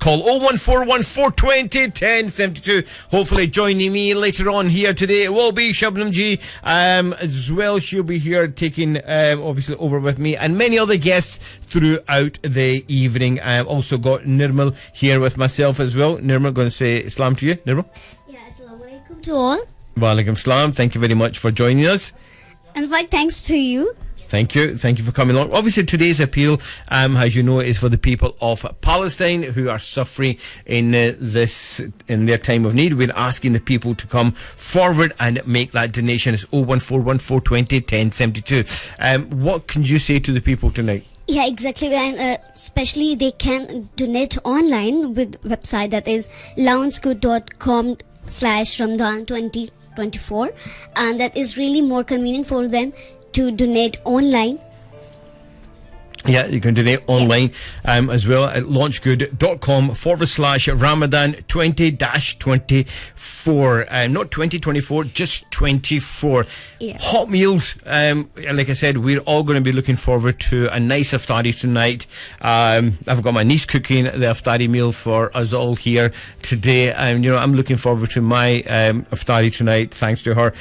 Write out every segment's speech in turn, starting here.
call 01414201072. Hopefully joining me later on here today it will be Shabnam G as well. She'll be here taking obviously over with me and many other guests throughout the evening. I've also got Nirmal here with myself as well. Nirmal, going to say salam to you. Nirmal? Yeah, assalamu alaikum to all. Wa alaikum salam. Thank you very much for joining us. And why thanks to you. Thank you for coming along. Obviously today's appeal, as you know, is for the people of Palestine who are suffering in their time of need. We're asking the people to come forward and make that donation. It's 01414201072. What can you say to the people tonight? Yeah, exactly. And especially they can donate online with website that is loungegood.com/Ramadan 2024, and that is really more convenient for them to donate online. Yeah, you can donate online as well at launchgood.com/Ramadan 20-24. Not 2024, just 24. Yeah. Hot meals. Like I said, we're all going to be looking forward to a nice iftari tonight. I've got my niece cooking the iftari meal for us all here today. I'm looking forward to my iftari tonight, thanks to her.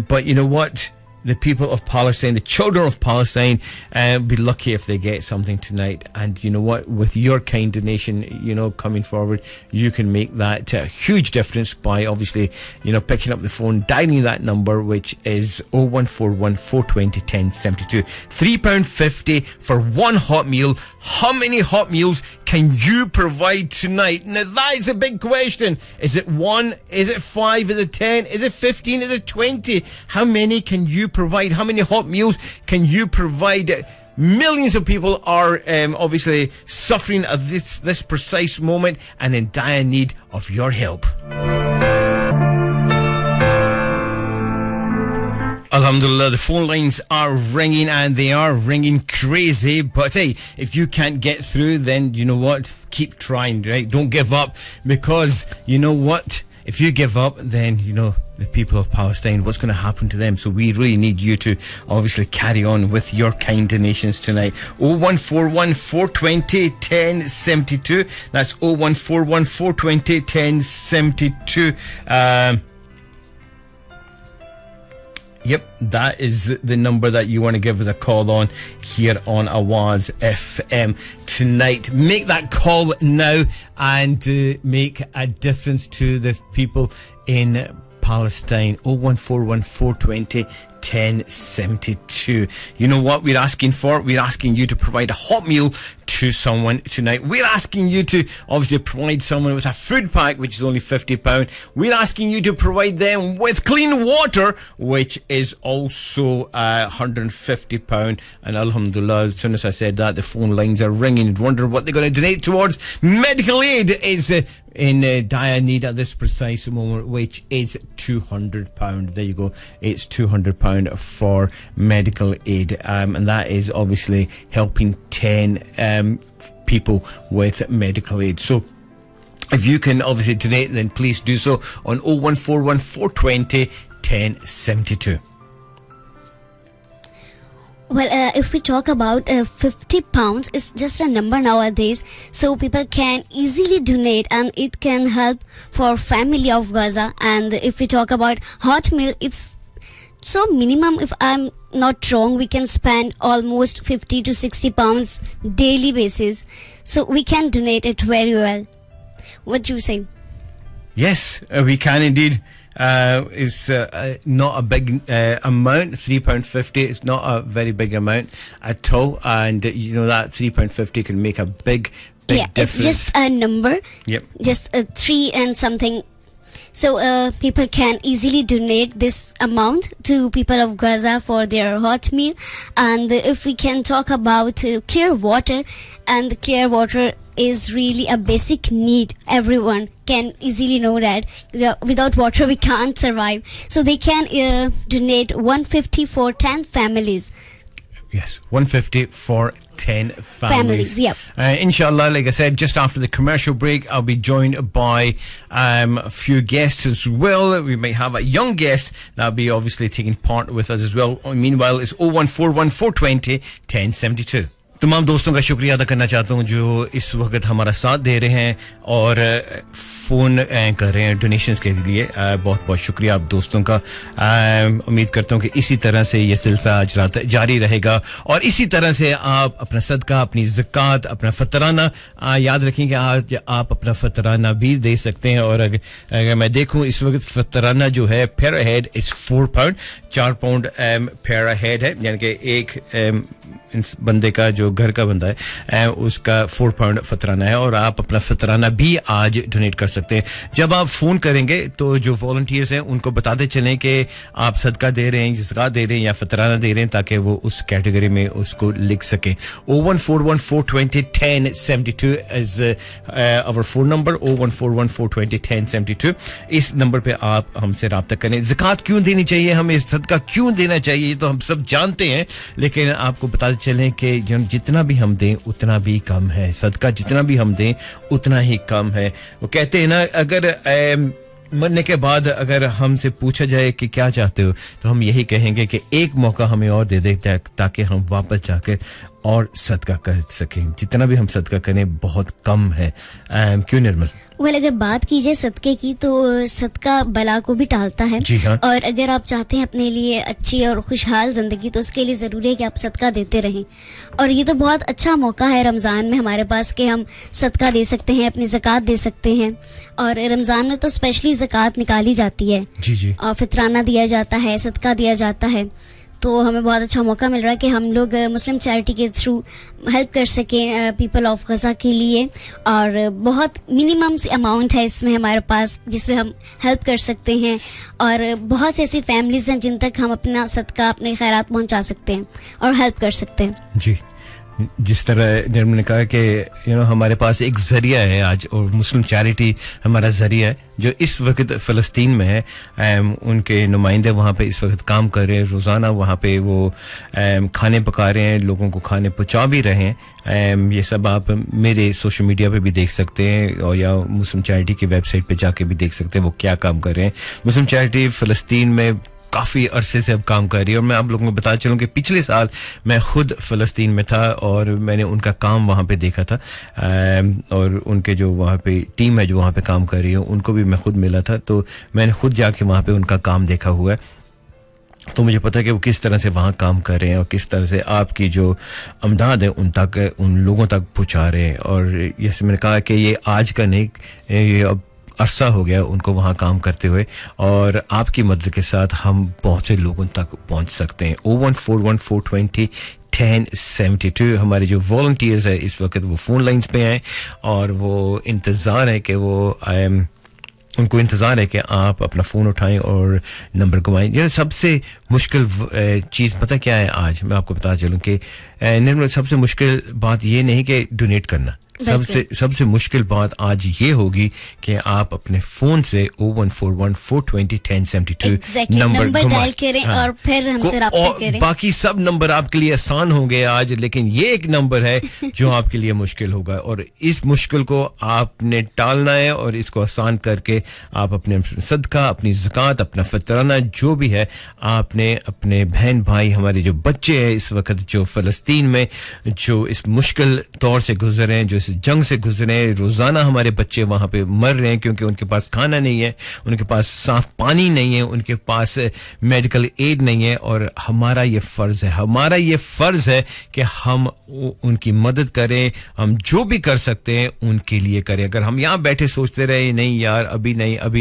But you know what? The people of Palestine, the children of Palestine, be lucky if they get something tonight. And you know what? With your kind donation, coming forward, you can make that huge difference by obviously, picking up the phone, dialing that number, which is 01414201072. £3.50 for one hot meal. How many hot meals can you provide tonight? Now that is a big question. Is it 1? Is it 5? Is it 10? Is it 15? Is it 20? How many can you provide? How many hot meals can you provide? Millions of people are obviously suffering at this precise moment and in dire need of your help. Alhamdulillah, the phone lines are ringing and they are ringing crazy. But hey, if you can't get through, then you know what? Keep trying, right? Don't give up, because you know what? If you give up, then the people of Palestine, what's going to happen to them? So we really need you to obviously carry on with your kind donations tonight. 01414201072. That's 01414201072. Yep, that is the number that you want to give us a call on here on Awaz FM tonight. Make that call now and make a difference to the people in Palestine. 01414201072. You know what we're asking for? We're asking you to provide a hot meal to someone tonight. We're asking you to obviously provide someone with a food pack, which is only £50. We're asking you to provide them with clean water, which is also £150. And alhamdulillah, as soon as I said that, the phone lines are ringing. Wonder what they're going to donate towards. Medical aid is in dire need at this precise moment, which is £200. There you go. It's £200 for medical aid, and that is obviously helping 10 people with medical aid. So if you can obviously donate, then please do so on 01414201072. Well, if we talk about £50, it's just a number nowadays, so people can easily donate and it can help for family of Gaza. And if we talk about hot meal, it's so minimum, if I'm not wrong, we can spend almost 50 to 60 pounds daily basis, so we can donate it very well. What do you say? Yes, we can indeed. It's not a big amount. £3.50. It's not a very big amount at all, and that £3.50 can make a big difference. It's just a number. Yep. Just 3 and something. So people can easily donate this amount to people of Gaza for their hot meal. And if we can talk about clear water, and clear water is really a basic need. Everyone can easily know that without water we can't survive. So they can donate 150 for 10 families. Yes, 150 for 10 families. Yep. Inshallah, like I said, just after the commercial break, I'll be joined by a few guests as well. We might have a young guest that'll be obviously taking part with us as well. Meanwhile, it's 01414201072. तमाम दोस्तों का शुक्रिया अदा करना चाहता हूं जो इस वक्त हमारा साथ दे रहे हैं और फ़ोन कर रहे हैं डोनेशंस के लिए. बहुत बहुत शुक्रिया आप दोस्तों का. उम्मीद करता हूं कि इसी तरह से ये सिलसिला जारी रहेगा और इसी तरह से आप अपना सदका, अपनी ज़कात, अपना फतराना याद रखें कि आज आप अपना फतराना भी दे सकते हैं. और अगर मैं देखूं इस वक्त फतराना जो है per head is 4 pound, 4 pound per head है, यानी कि एक इस बंदे का जो घर का बंदा है उसका 4 पाउंड फतराना है और आप अपना फतराना भी आज डोनेट कर सकते हैं. जब आप फोन करेंगे तो जो वॉलंटियर्स हैं उनको बताते चलें कि आप सदका दे रहे हैं, ज़कात दे रहे हैं या फतराना दे रहे हैं ताकि वो उस कैटेगरी में उसको लिख सकें. 01414201072 इज आवर फोन नंबर. 01414201072. इस नंबर पे आप हमसे राब्ता करें. ज़कात क्यों देनी चाहिए, हमें सदका क्यों देना चाहिए, ये तो हम सब जानते हैं, लेकिन आपको बताते चलें कि जितना भी हम दें उतना भी कम है. सदका जितना भी हम दें उतना ही कम है. वो कहते हैं ना, अगर मरने के बाद अगर हमसे पूछा जाए कि क्या चाहते हो तो हम यही कहेंगे कि एक मौका हमें और दे दे ताकि हम वापस जाकर और सदका कर सकें. जितना भी हम सदका करें बहुत कम है. क्यों निर्मल? अगर बात की जाए सदके की तो सदका बला को भी टालता है. जी हाँ. और अगर आप चाहते हैं अपने लिए अच्छी और खुशहाल जिंदगी तो उसके लिए ज़रूरी है कि आप सदका देते रहें. और ये तो बहुत अच्छा मौका है रमज़ान में हमारे पास कि हम सदका दे सकते हैं, अपनी ज़कात दे सकते हैं. और रमज़ान में तो स्पेशली ज़कात निकाली जाती है. जी जी. और फितराना दिया जाता है, सदका दिया जाता है. तो हमें बहुत अच्छा मौका मिल रहा है कि हम लोग मुस्लिम चैरिटी के थ्रू हेल्प कर सकें पीपल ऑफ गज़ा के लिए. और बहुत मिनिमम सी अमाउंट है इसमें हमारे पास जिसमें हम हेल्प कर सकते हैं. और बहुत सी ऐसी फैमिलीज़ हैं जिन तक हम अपना सदका, अपने खैरात पहुंचा सकते हैं और हेल्प कर सकते हैं. जी. जिस तरह निर्मल ने कहा कि हमारे पास एक जरिया है आज और मुस्लिम चैरिटी हमारा जरिया है जो इस वक्त फ़लस्तीन में है. उनके नुमाइंदे वहाँ पे इस वक्त काम कर रहे हैं. रोज़ाना वहाँ पे वो खाने पका रहे हैं, लोगों को खाने पहुँचा भी रहे हैं. ये सब आप मेरे सोशल मीडिया पे भी देख सकते हैं और या मुस्लिम चैरिटी की वेबसाइट पे जाके भी देख सकते हैं वो क्या काम कर रहे हैं. मुस्लिम चैरिटी फ़लस्तीन में काफ़ी अरसे से अब काम कर रही है. और मैं आप लोगों को बता चलूँ कि पिछले साल मैं खुद फ़लस्तीन में था और मैंने उनका काम वहाँ पे देखा था. और उनके जो वहाँ पे टीम है जो वहाँ पे काम कर रही है उनको भी मैं खुद मिला था. तो मैंने खुद जाके वहाँ पे उनका काम देखा हुआ है. तो मुझे पता है कि वो किस तरह से वहाँ काम कर रहे हैं और किस तरह से आपकी जो अमदाद है उन लोगों तक पहुँचा रहे हैं. और जैसे मैंने कहा कि ये आज का नहीं, ये अब अरसा हो गया उनको वहाँ काम करते हुए और आपकी मदद के साथ हम बहुत से लोगों तक पहुँच सकते हैं. 01414201072. हमारे जो वॉलंटियर्स है इस वक्त वो फ़ोन लाइंस पे हैं और वो इंतज़ार है कि उनको इंतज़ार है कि आप अपना फ़ोन उठाएं और नंबर घुमाएं. ये सबसे मुश्किल चीज़ पता क्या है आज मैं आपको बता चलूँ कि निर्मल, सबसे मुश्किल बात ये नहीं कि डोनेट करना. सबसे मुश्किल बात आज ये होगी कि आप अपने फोन से 01414201072 नंबर डायल करें. हाँ. और फिर हमसे राब्ता करें. बाकी सब नंबर आपके लिए आसान होंगे आज, लेकिन ये एक नंबर है जो आपके लिए मुश्किल होगा और इस मुश्किल को आपने टालना है और इसको आसान करके आप अपने सदका, अपनी ज़कात, अपना फतराना जो भी है आपने अपने बहन भाई, हमारे जो बच्चे हैं इस वक्त जो फ़लस्तीन में जो इस मुश्किल दौर से गुजर रहे हैं, जो जंग से गुजरे, रोजाना हमारे बच्चे वहां पे मर रहे हैं क्योंकि उनके पास खाना नहीं है, उनके पास साफ पानी नहीं है, उनके पास मेडिकल एड नहीं है. और हमारा ये फर्ज है कि हम उनकी मदद करें. हम जो भी कर सकते हैं उनके लिए करें. अगर हम यहाँ बैठे सोचते रहे नहीं यार अभी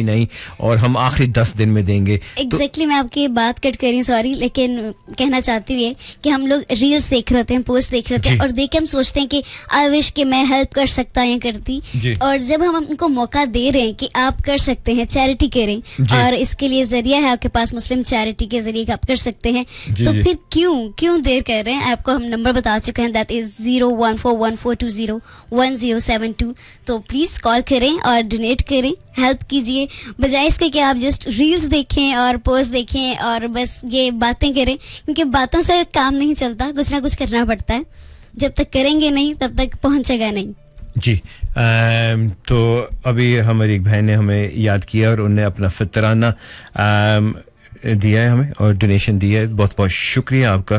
नहीं और हम आखिरी 10 दिन में देंगे. एग्जैक्टली मैं आपकी बात कट करी, सॉरी, लेकिन कहना चाहती हूँ कि हम लोग रील्स देख रहे हैं, पोस्ट देख रहे हैं और देख के हम सोचते हैं कि आई विश कि मैं हेल्प कर सकता या करती. और जब हम उनको मौका दे रहे हैं कि आप कर सकते हैं, चैरिटी करें और इसके लिए जरिया है आपके पास मुस्लिम चैरिटी के जरिए आप कर सकते हैं, तो फिर क्यों देर कर रहे हैं. आपको हम नंबर बता चुके हैं, दैट इज 01414201072. तो प्लीज कॉल करें और डोनेट करें, हेल्प कीजिए, बजाय इसके कि आप जस्ट रील्स देखें और पोस्ट देखें और बस ये बातें करें, क्योंकि बातों से काम नहीं चलता, कुछ ना कुछ करना पड़ता है. जब तक करेंगे नहीं तब तक पहुंचेगा नहीं. जी. तो अभी हमारी एक बहन ने हमें याद किया और उन्हें अपना फतराना दिया है हमें और डोनेशन दिया है बहुत बहुत शुक्रिया आपका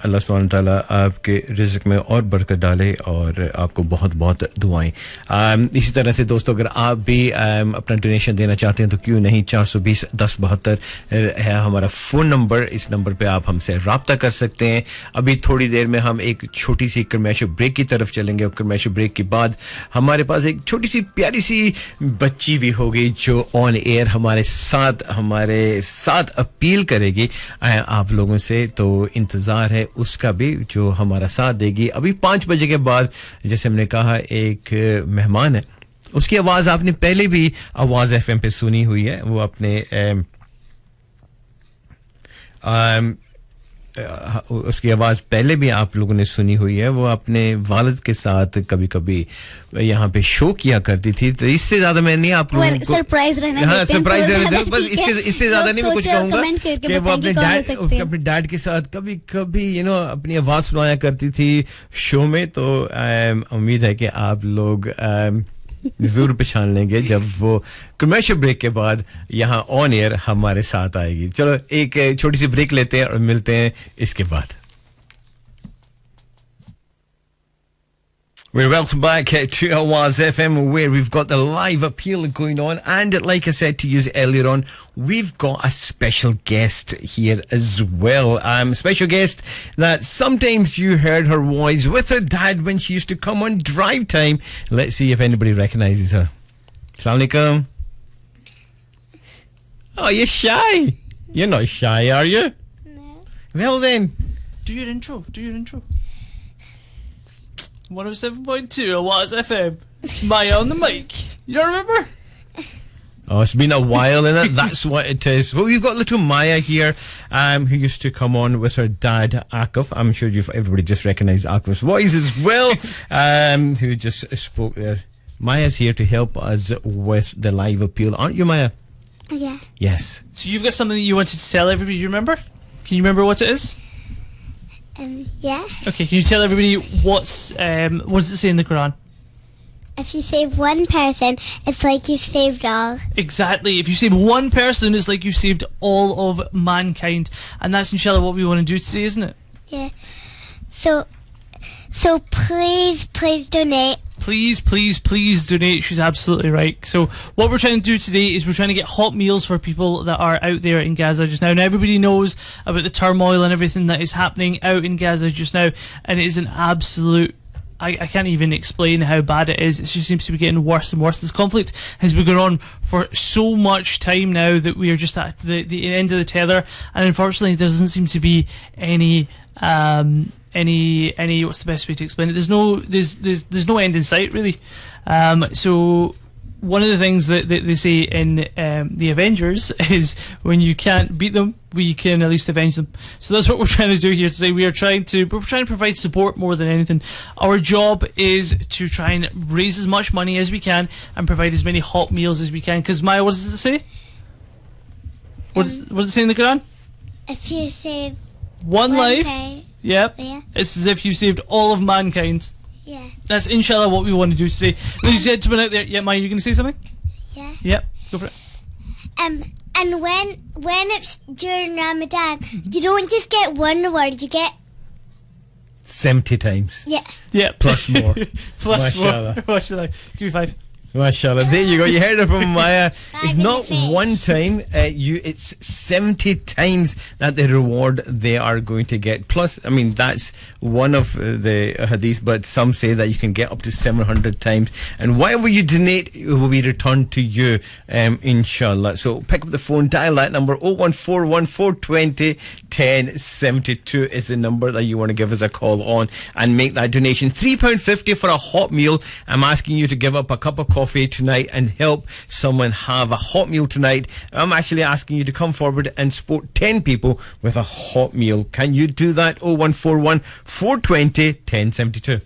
अल्लाह सुब्हान ताला आपके रिज़्क में और बरकत डाले और आपको बहुत बहुत दुआएं इसी तरह से दोस्तों अगर आप भी अपना डोनेशन देना चाहते हैं तो क्यों नहीं 420 1072 है हमारा फ़ोन नंबर इस नंबर पे आप हमसे राब्ता कर सकते हैं अभी थोड़ी देर में हम एक छोटी सी कमर्शियल ब्रेक की तरफ चलेंगे और कमर्शियल ब्रेक के बाद हमारे पास एक छोटी सी प्यारी सी बच्ची भी होगी जो ऑन एयर हमारे साथ अपील करेगी आप लोगों से तो इंतजार है उसका भी जो हमारा साथ देगी अभी 5 बजे के बाद जैसे हमने कहा एक मेहमान है उसकी आवाज आपने पहले भी आवाज एफएम पे सुनी हुई है वो अपने उसकी आवाज पहले भी आप लोगों ने सुनी हुई है वो अपने वालिद के साथ कभी-कभी यहाँ पे शो किया करती थी तो इससे ज्यादा मैं नहीं आप लोगों को सरप्राइज रहना हाँ सरप्राइज रहना बस इससे ज्यादा नहीं मैं कुछ कहूंगा कि वो अपने डैड के साथ कभी-कभी अपनी आवाज सुनाया करती थी शो में तो उम्मीद है कि आप लोग जरूर पहचान लेंगे जब वो कमर्शियल ब्रेक के बाद यहाँ ऑन एयर हमारे साथ आएगी चलो एक छोटी सी ब्रेक लेते हैं और मिलते हैं इसके बाद We're welcome back to Awaz FM where we've got the live appeal going on and like I said to you earlier on we've got a special guest here as well special guest that sometimes you heard her voice with her dad when she used to come on drive time let's see if anybody recognizes her Assalamu alaikum oh you're shy you're not shy are you No. well then do your intro 107.2 Awaz FM. Maya on the mic. You don't remember? Oh, it's been a while, innit? That's what it is. Well, we've got little Maya here, who used to come on with her dad, Akif. I'm sure everybody just recognised Akif's voice as well, who just spoke there. Maya's here to help us with the live appeal, aren't you, Maya? Yeah. Yes. So you've got something that you wanted to tell everybody. You remember? Can you remember what it is? Yeah. Okay, can you tell everybody what does it say in the Quran? If you save one person, it's like you saved all. Exactly. If you save one person, it's like you saved all of mankind. And that's inshallah what we want to do today, isn't it? Yeah. So please donate. Please donate. She's absolutely right. So what we're trying to do today is we're trying to get hot meals for people that are out there in Gaza just now. And everybody knows about the turmoil and everything that is happening out in Gaza just now. And it is an absolute... I can't even explain how bad it is. It just seems to be getting worse and worse. This conflict has been going on for so much time now that we are just at the end of the tether. And unfortunately, there doesn't seem to be any what's the best way to explain it? There's no end in sight really. So one of the things that they say in the Avengers is when you can't beat them, we can at least avenge them. So that's what we're trying to do here today. We're trying to provide support more than anything. Our job is to try and raise as much money as we can and provide as many hot meals as we can. Because Maya, what does it say? What does it say in the Quran? If you save one life. Okay. Yep. Yeah. It's as if you saved all of mankind. Yeah. That's inshallah what we want to do today. Ladies and gentlemen out there, yeah, Maya, you going to say something? Yeah. Yep, go for it. And when it's during Ramadan, you don't just get one word, you get 70 times. yeah. Yeah. Plus more. Plus Mashallah. more. Mashallah. Give me 5. Mashallah. There you go. You heard it from Maya. It's in the not face. one time. It's 70 times that the reward they are going to get. Plus, I mean, that's one of the hadith, but some say that you can get up to 700 times. And whatever you donate, it will be returned to you, inshallah. So pick up the phone, dial that number 0141 420 1072 is the number that you want to give us a call on and make that donation. £3.50 for a hot meal. I'm asking you to give up a cup of coffee tonight and help someone have a hot meal tonight. I'm actually asking you to come forward and support 10 people with a hot meal. Can you do that? 0141 420 1072.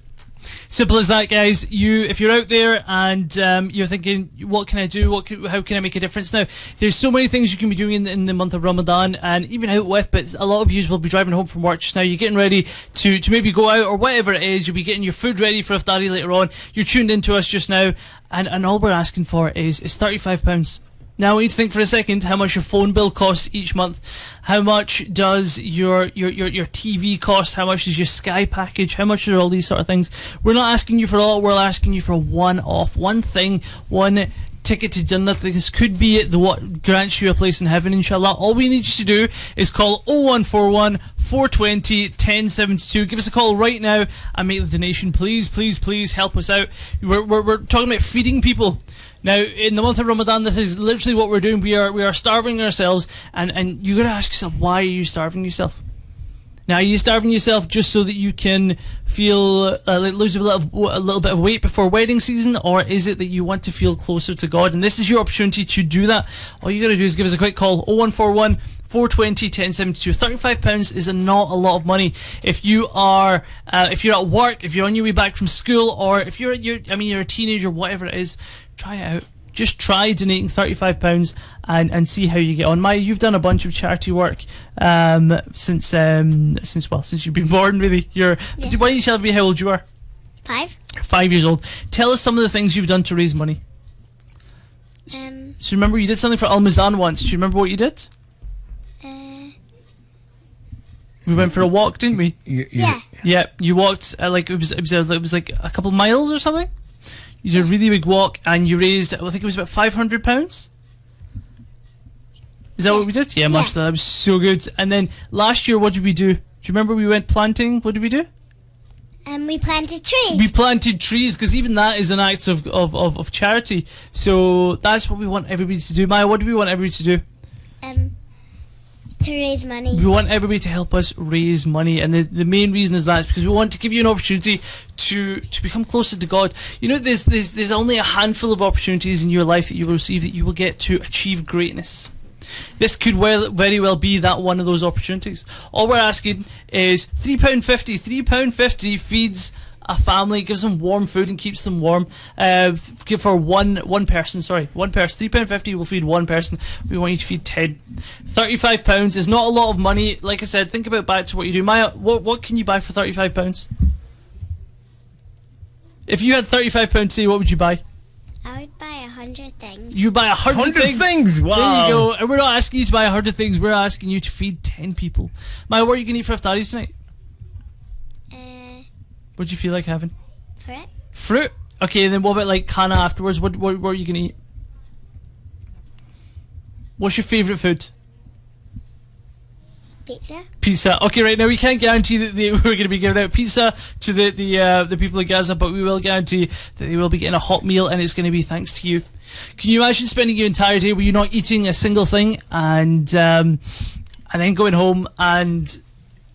Simple as that, guys. If you're out there and you're thinking, what can I do? How can I make a difference now? There's so many things you can be doing in the month of Ramadan and even out with, but a lot of you will be driving home from work just now. You're getting ready to maybe go out or whatever it is. You'll be getting your food ready for iftari later on. You're tuned into us just now and all we're asking for is £35. Now I want you to think for a second how much your phone bill costs each month. How much does your TV cost? How much is your Sky package? How much are all these sort of things? We're not asking you for all, we're asking you for one-off, one thing, one ticket to Jannah. This could be the what grants you a place in heaven, inshallah. All we need you to do is call 0141 420 1072. Give us a call right now and make the donation. Please, please, please help us out. We're talking about feeding people. Now, in the month of Ramadan, this is literally what we're doing. We are starving ourselves, and you got to ask yourself, why are you starving yourself? Now, are you starving yourself just so that you can feel lose a little bit of weight before wedding season, or is it that you want to feel closer to God? And this is your opportunity to do that. All you got to do is give us a quick call, 0141 420 1072. £35 is not a lot of money. If you are if you're at work, if you're on your way back from school, or if you're a teenager, whatever it is, try it out. Just try donating £35 and see how you get on. Maya, you've done a bunch of charity work since you've been born, really. Why don't you tell me how old you are? 5. 5 years old. Tell us some of the things you've done to raise money. So remember, you did something for Al Mizan once. Do you remember what you did? We went for a walk, didn't we? Yeah. Yeah, you walked it was like a couple of miles or something. You did a really big walk and you raised, I think it was about £500. Is that what we did? Yeah, much. That was so good. And then last year, what did we do? Do you remember we went planting? What did we do? We planted trees. We planted trees, because even that is an act of charity. So that's what we want everybody to do. Maya, what do we want everybody to do? To raise money. We want everybody to help us raise money, and the main reason is that is because we want to give you an opportunity to become closer to God. You know, there's only a handful of opportunities in your life that you will receive that you will get to achieve greatness. This could very well be that one of those opportunities. All we're asking is £3.50. £3.50 feeds a family, gives them warm food and keeps them warm. For one person, £3.50 will feed one person. We want you to feed 10. £35 is not a lot of money. Like I said, think about back to what you do. Maya, what can you buy for £35? If you had £35 today, what would you buy? I would buy 100 things. You buy 100 things? Wow. There you go. And we're not asking you to buy 100 things. We're asking you to feed 10 people. Maya, what are you going to eat for iftari tonight? What do you feel like having? Fruit. Fruit? Okay, and then what about like khana afterwards? What are you going to eat? What's your favourite food? Pizza. Pizza. Okay, right now we can't guarantee that we're going to be giving out pizza to the people of Gaza, but we will guarantee that they will be getting a hot meal, and it's going to be thanks to you. Can you imagine spending your entire day where you're not eating a single thing, and then going home and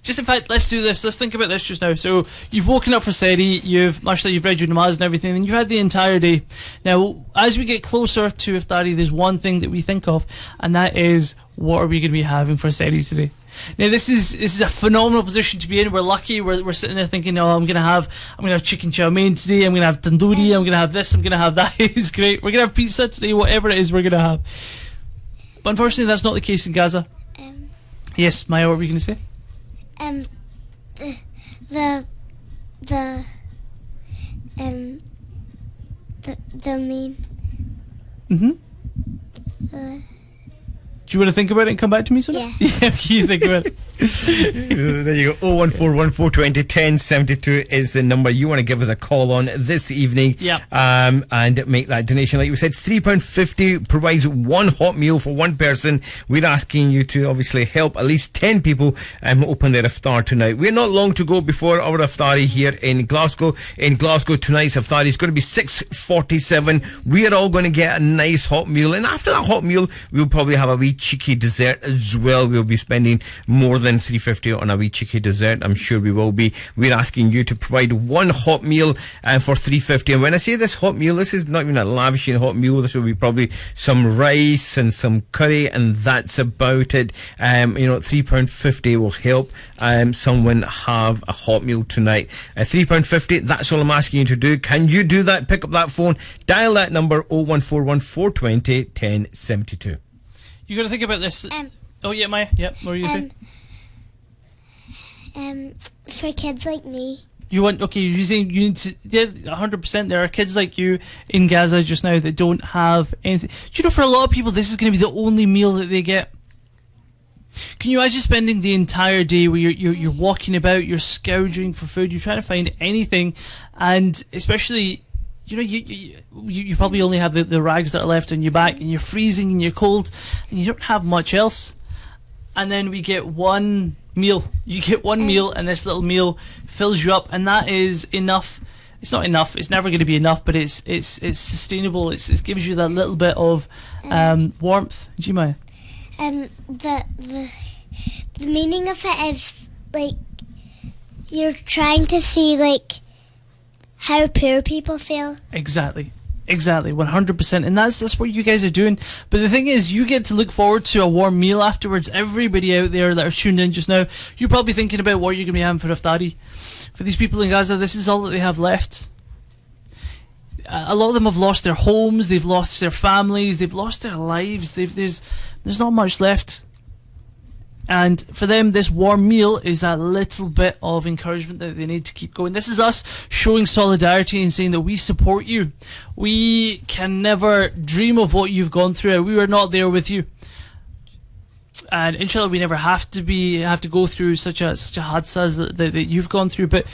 just, in fact, let's do this. Let's think about this just now. So you've woken up for Seri, you've read your namaz and everything, and you've had the entire day. Now, as we get closer to iftari, there's one thing that we think of, and that is, what are we going to be having for Seri today? Now, this is a phenomenal position to be in. We're lucky. We're sitting there thinking, oh, I'm gonna have chicken chow mein today. I'm gonna have tandoori. I'm gonna have this. I'm gonna have that. It's great. We're gonna have pizza today. Whatever it is, we're gonna have. But unfortunately, that's not the case in Gaza. Yes, Maya, what were you gonna say? The mean. Do you want to think about it and come back to me, Sona? Yeah, you think about it. There you go. 0141 420 1072 is the number you want to give us a call on this evening. Yeah. And make that donation. Like we said, £3.50 provides one hot meal for one person. We're asking you to obviously help at least 10 people open their iftar tonight. We're not long to go before our iftari here in Glasgow. In Glasgow, tonight's iftari is going to be 6:47. We're all going to get a nice hot meal, and after that hot meal, we'll probably have a wee cheeky dessert as well. We'll be spending more than £3.50 on a wee cheeky dessert. I'm sure we will be. We're asking you to provide one hot meal for £3.50. And when I say this hot meal, this is not even a lavishing hot meal. This will be probably some rice and some curry, and that's about it. £3.50 will help someone have a hot meal tonight. £3.50, that's all I'm asking you to do. Can you do that? Pick up that phone, dial that number, 0141 420 1072. You got to think about this. Oh yeah, Maya. Yep. What were you saying? For kids like me. You want, okay, you're saying you need to, yeah, 100%. There are kids like you in Gaza just now that don't have anything. Do you know, for a lot of people, this is going to be the only meal that they get? Can you imagine spending the entire day where you're walking about, you're scourging for food, you're trying to find anything, and especially, you know, you probably only have the rags that are left on your back, and you're freezing and you're cold, and you don't have much else. And then we get one meal. You get one meal, and this little meal fills you up, and that is enough. It's not enough. It's never going to be enough, but it's sustainable. It gives you that little bit of warmth. Jemaya? The meaning of it is like you're trying to see like how poor people feel. Exactly, 100%, and that's what you guys are doing. But the thing is, you get to look forward to a warm meal afterwards. Everybody out there that are tuned in just now, you're probably thinking about what you're going to be having for iftari. For these people in Gaza, this is all that they have left. A lot of them have lost their homes, they've lost their families, they've lost their lives. There's not much left. And for them, this warm meal is that little bit of encouragement that they need to keep going. This is us showing solidarity and saying that we support you. We can never dream of what you've gone through. We were not there with you. And inshallah, we never have to go through such a hadsa that you've gone through. But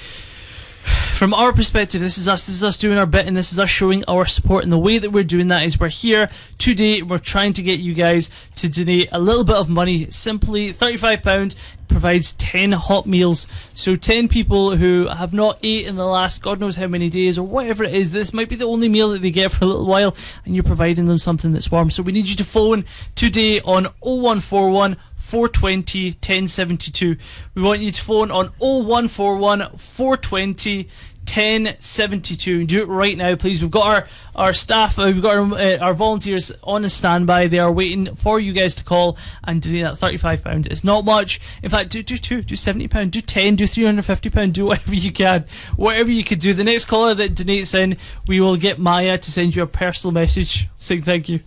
from our perspective, this is us doing our bit, and this is us showing our support. And the way that we're doing that is we're here today, we're trying to get you guys to donate a little bit of money. Simply £35 provides 10 hot meals. So 10 people who have not ate in the last God knows how many days, or whatever it is, this might be the only meal that they get for a little while, and you're providing them something that's warm. So we need you to phone today on 0141 420 1072. We want you to phone on 0141 420 1072. Do it right now, please. We've got our staff, we've got our volunteers on a standby. They are waiting for you guys to call and donate that £35. It's not much. In fact, do £70, do 10, do £350, do whatever you can. Whatever you could do. The next caller that donates in, we will get Maya to send you a personal message saying thank you.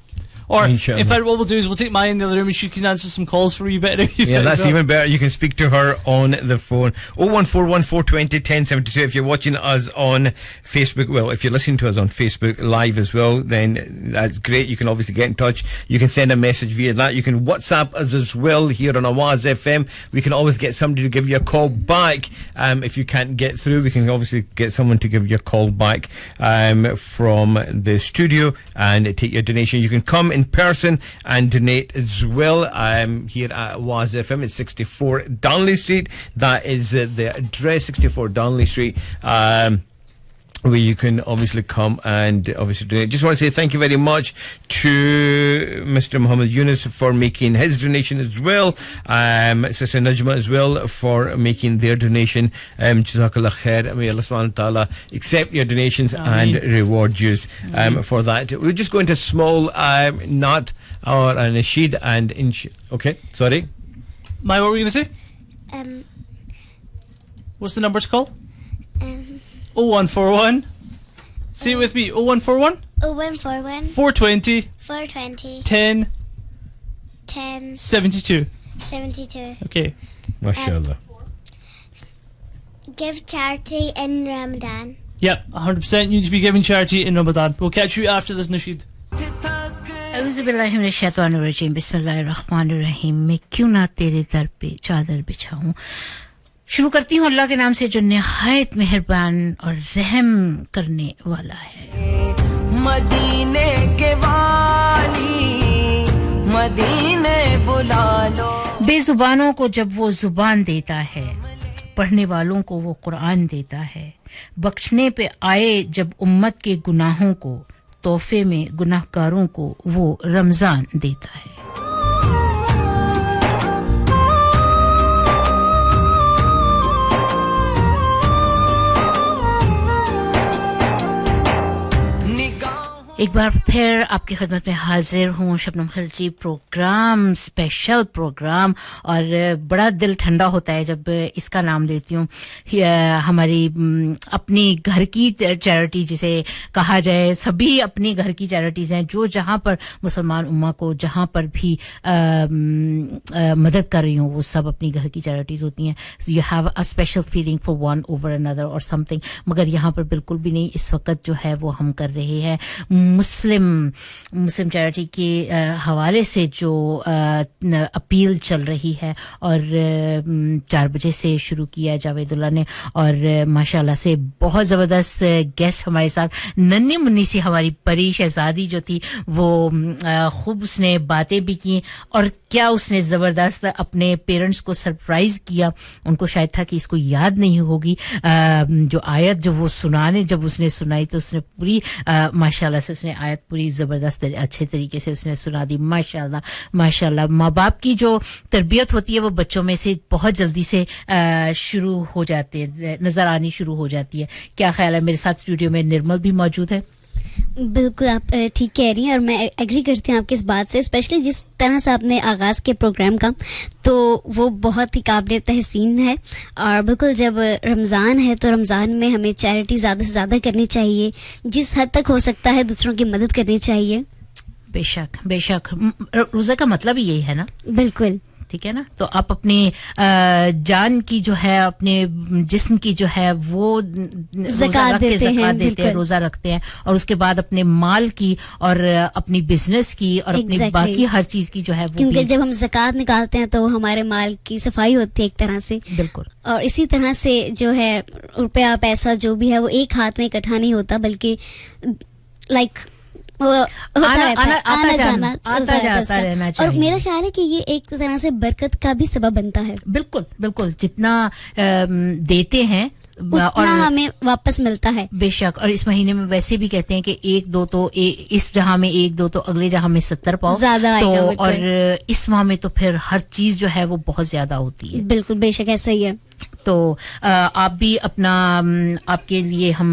Or, Inshallah. in fact, what we'll do is we'll take Maya in the other room and she can answer some calls for you better. Yeah, that's even better. You can speak to her on the phone. 0141 420 1072. If you're watching us on Facebook, well, if you're listening to us on Facebook Live as well, then that's great. You can obviously get in touch. You can send a message via that. You can WhatsApp us as well here on Awaz FM. We can always get somebody to give you a call back. If you can't get through, we can obviously get someone to give you a call back from the studio and take your donation. You can come in person and donate as well here at Awaz FM. It's 64 Darnley Street. That is the address, 64 Darnley Street, where you can obviously come and obviously donate. Just want to say thank you very much to Mr. Muhammad Yunus for making his donation as well. Sister Najma as well for making their donation. Jazakallah khair. May Allah subhanahu wa ta'ala accept your donations and reward you for that. We're just going to a small nat or a nasheed and okay, sorry. Maya, what were you going to say? What's the number to call? 0141. Say it with me. 0141 0141 420 420 10 72. Okay. MashaAllah. Give charity in Ramadan. Yep, 100%. You need to be giving charity in Ramadan. We'll catch you after this nasheed. औज़ुबिल्लाहिमिनश्शैतानिर्रजीम बिस्मिल्लाहिर्रहमानिर्रहीम मैं क्यों ना तेरे दर पे चादर बिछाऊं शुरू करती हूँ अल्लाह के नाम से जो निहायत मेहरबान और रहम करने वाला है मदीने के वाली मदीने बुला लो बेजुबानों को जब वो जुबान देता है पढ़ने वालों को वो कुरान देता है बख्शने पे आए जब उम्मत के गुनाहों को तोहफे में गुनाहगारों को वो रमजान देता है एक बार फिर आपकी खिदमत में हाजिर हूँ Shabnam Khilji program special program और बड़ा दिल ठंडा होता है जब इसका नाम लेती हूँ हमारी अपनी घर की चैरिटी जिसे कहा जाए सभी अपनी घर की चैरिटीज़ हैं जो जहाँ पर मुसलमान उम्मा को जहाँ पर भी मदद कर रही हूँ वो सब अपनी घर की चैरिटीज़ होती हैं you have a special feeling for one over another और समथिंग मगर यहाँ पर बिल्कुल भी नहीं इस वक्त जो है वो हम कर रहे हैं मुस्लिम चैरिटी के हवाले से जो अपील चल रही है और 4 बजे से शुरू किया जावेदुल्ला ने और माशाल्लाह से बहुत ज़बरदस्त गेस्ट हमारे साथ नन्ही मुन्नी सी हमारी परी शहजादी जो थी वो खूब उसने बातें भी की और क्या उसने ज़बरदस्त अपने पेरेंट्स को सरप्राइज़ किया उनको शायद था कि इसको याद नहीं होगी जो आयत जो वो सुनाने जब उसने सुनाई तो उसने पूरी माशाल्लाह से उसने आयत पूरी ज़बरदस्त अच्छे तरीके से उसने सुना दी माशाल्लाह माँ बाप की जो तरबियत होती है वो बच्चों में से बहुत जल्दी से शुरू हो जाते हैं नज़र आनी शुरू हो जाती है क्या ख्याल है मेरे साथ स्टूडियो में निर्मल भी मौजूद है बिल्कुल आप ठीक कह रही हैं और मैं एग्री करती हूँ आपकी इस बात से स्पेशली जिस तरह से आपने आगाज़ के प्रोग्राम का तो वो बहुत ही काबिल तहसीन है और बिल्कुल जब रमज़ान है तो रमज़ान में हमें चैरिटी ज़्यादा से ज़्यादा करनी चाहिए जिस हद तक हो सकता है दूसरों की मदद करनी चाहिए बेशक रोज़ा का मतलब ही यही है ना बिल्कुल ठीक है ना तो आप अपनी जान की जो है अपने जिस्म की जो है वो ज़कात देते हैं रोज़ा रखते हैं और उसके बाद अपने माल की और अपनी बिजनेस की और अपनी बाकी हर चीज की जो है वो क्योंकि जब हम ज़कात निकालते हैं तो हमारे माल की सफाई होती है एक तरह से बिल्कुल और इसी तरह से जो है रुपया पैसा जो भी है वो एक हाथ में इकट्ठा नहीं होता बल्कि लाइक आना जाना जाता रहना चाहिए और मेरा ख्याल है कि ये एक तरह से बरकत का भी सबब बनता है बिल्कुल जितना देते हैं और हमें वापस मिलता है बेशक और इस महीने में वैसे भी कहते हैं कि 1-2 तो इस जहां में 1-2 तो अगले जहां में 70 पाओ ज्यादा तो और इस माह में तो फिर हर चीज जो है वो बहुत ज्यादा होती है बिल्कुल बेशक ऐसा ही है तो आप भी अपना आपके लिए हम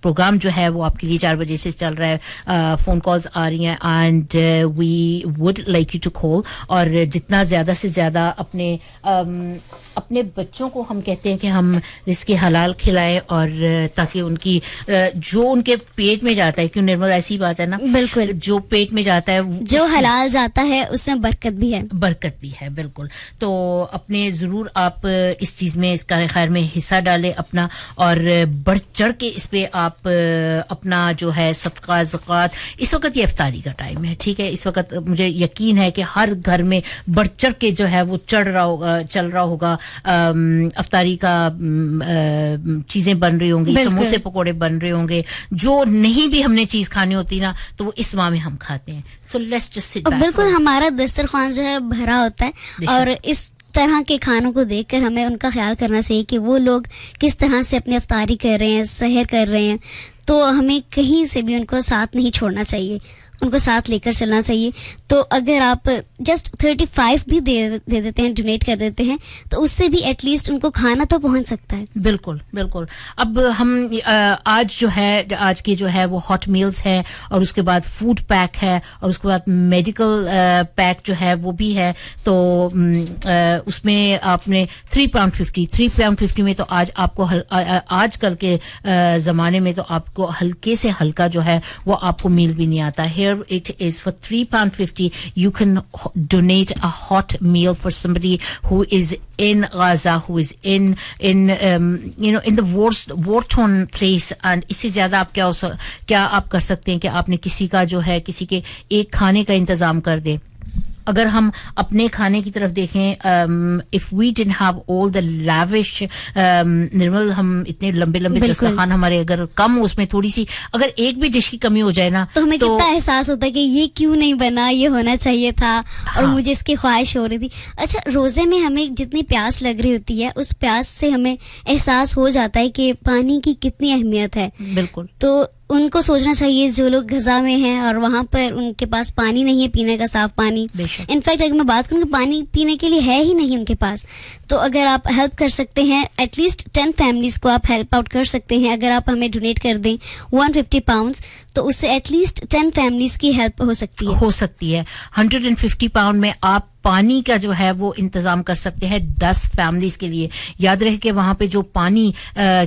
प्रोग्राम जो है वो आपके लिए 4 बजे से चल रहा है फोन कॉल्स आ रही हैं and we would like you to call और जितना ज्यादा से ज्यादा अपने बच्चों को हम कहते हैं कि हम रिज़्क़ हलाल खिलाएं और ताकि उनकी जो उनके पेट में जाता है क्यों निर्मल ऐसी बात है ना बिल्कुल जो पेट में जाता है जो हलाल जाता है उसमें बरकत भी है बिल्कुल तो अपने जरूर आप इस चीज में इस खैर में हिस्सा डालें अपना और बढ़ चढ़ के इस पे आप अपना जो है सदका ज़कात इस वक्त ये इफ्तारी का टाइम है ठीक है इस वक्त मुझे यकीन है कि हर घर में बढ़ चढ़ के जो है वो चल रहा होगा इफ्तारी का चीजें बन रही होंगी समोसे पकोड़े बन रहे होंगे जो नहीं भी हमने चीज खानी होती ना तो वो इस माह में हम खाते हैं so let's just sit back बिल्कुल हमारा दस्तरखान जो है भरा होता है और इस तरह के खानों को देखकर हमें उनका ख्याल करना चाहिए कि वो लोग किस तरह से अपनी इफ्तारी कर रहे हैं सहर कर रहे हैं तो हमें कहीं से भी उनको साथ नहीं छोड़ना चाहिए उनको साथ लेकर चलना चाहिए तो अगर आप जस्ट 35 भी दे देते हैं डोनेट कर देते हैं तो उससे भी एटलीस्ट उनको खाना तो पहुंच सकता है बिल्कुल अब हम आज जो है आज के जो है वो हॉट मील्स है और उसके बाद फूड पैक है और उसके बाद मेडिकल पैक जो है वो भी है तो उसमें आपने £3.50 में तो आज आपको आजकल के जमाने में तो आपको हल्के से हल्का जो है वो आपको मील भी नहीं आता Here it is for £3.50. You can donate a hot meal for somebody who is in Gaza, who is in the war-torn place. And इससे ज़्यादा आप क्या आप कर सकते हैं कि आपने किसी का जो है किसी के एक खाने का इंतजाम कर दे अगर हम अपने खाने की तरफ देखें if we didn't have all the lavish निर्मल हम इतने लंबे दस्तरखान हमारे अगर कम उसमें थोड़ी सी अगर एक भी डिश की कमी हो जाए ना तो हमें कितना एहसास होता है कि ये क्यों नहीं बना ये होना चाहिए था और मुझे इसकी ख्वाहिश हो रही थी अच्छा रोजे में हमें जितनी प्यास लग रही होती है उस प्यास से हमें एहसास हो जाता है कि पानी की कितनी अहमियत है बिल्कुल तो ان کو سوچنا چاہیے جو لوگ غزہ میں ہیں اور وہاں پر ان کے پاس پانی نہیں ہے پینے کا صاف پانی. انفیکٹ اگر میں بات کروں کہ پانی پینے کے لیے ہے ہی نہیں ان کے پاس, تو اگر آپ ہیلپ کر سکتے ہیں ایٹ لیسٹ 10 فیملیز کو آپ ہیلپ آؤٹ کر سکتے ہیں. اگر آپ ہمیں ڈونیٹ کر دیں 150 پاؤنڈس تو اس سے ایٹ لیسٹ 10 فیملیز کی ہیلپ ہو سکتی ہے. 150 پاؤنڈ میں آپ پانی کا جو ہے وہ انتظام کر سکتے ہیں 10 فیملیز کے لیے. یاد رہے کہ وہاں پہ جو پانی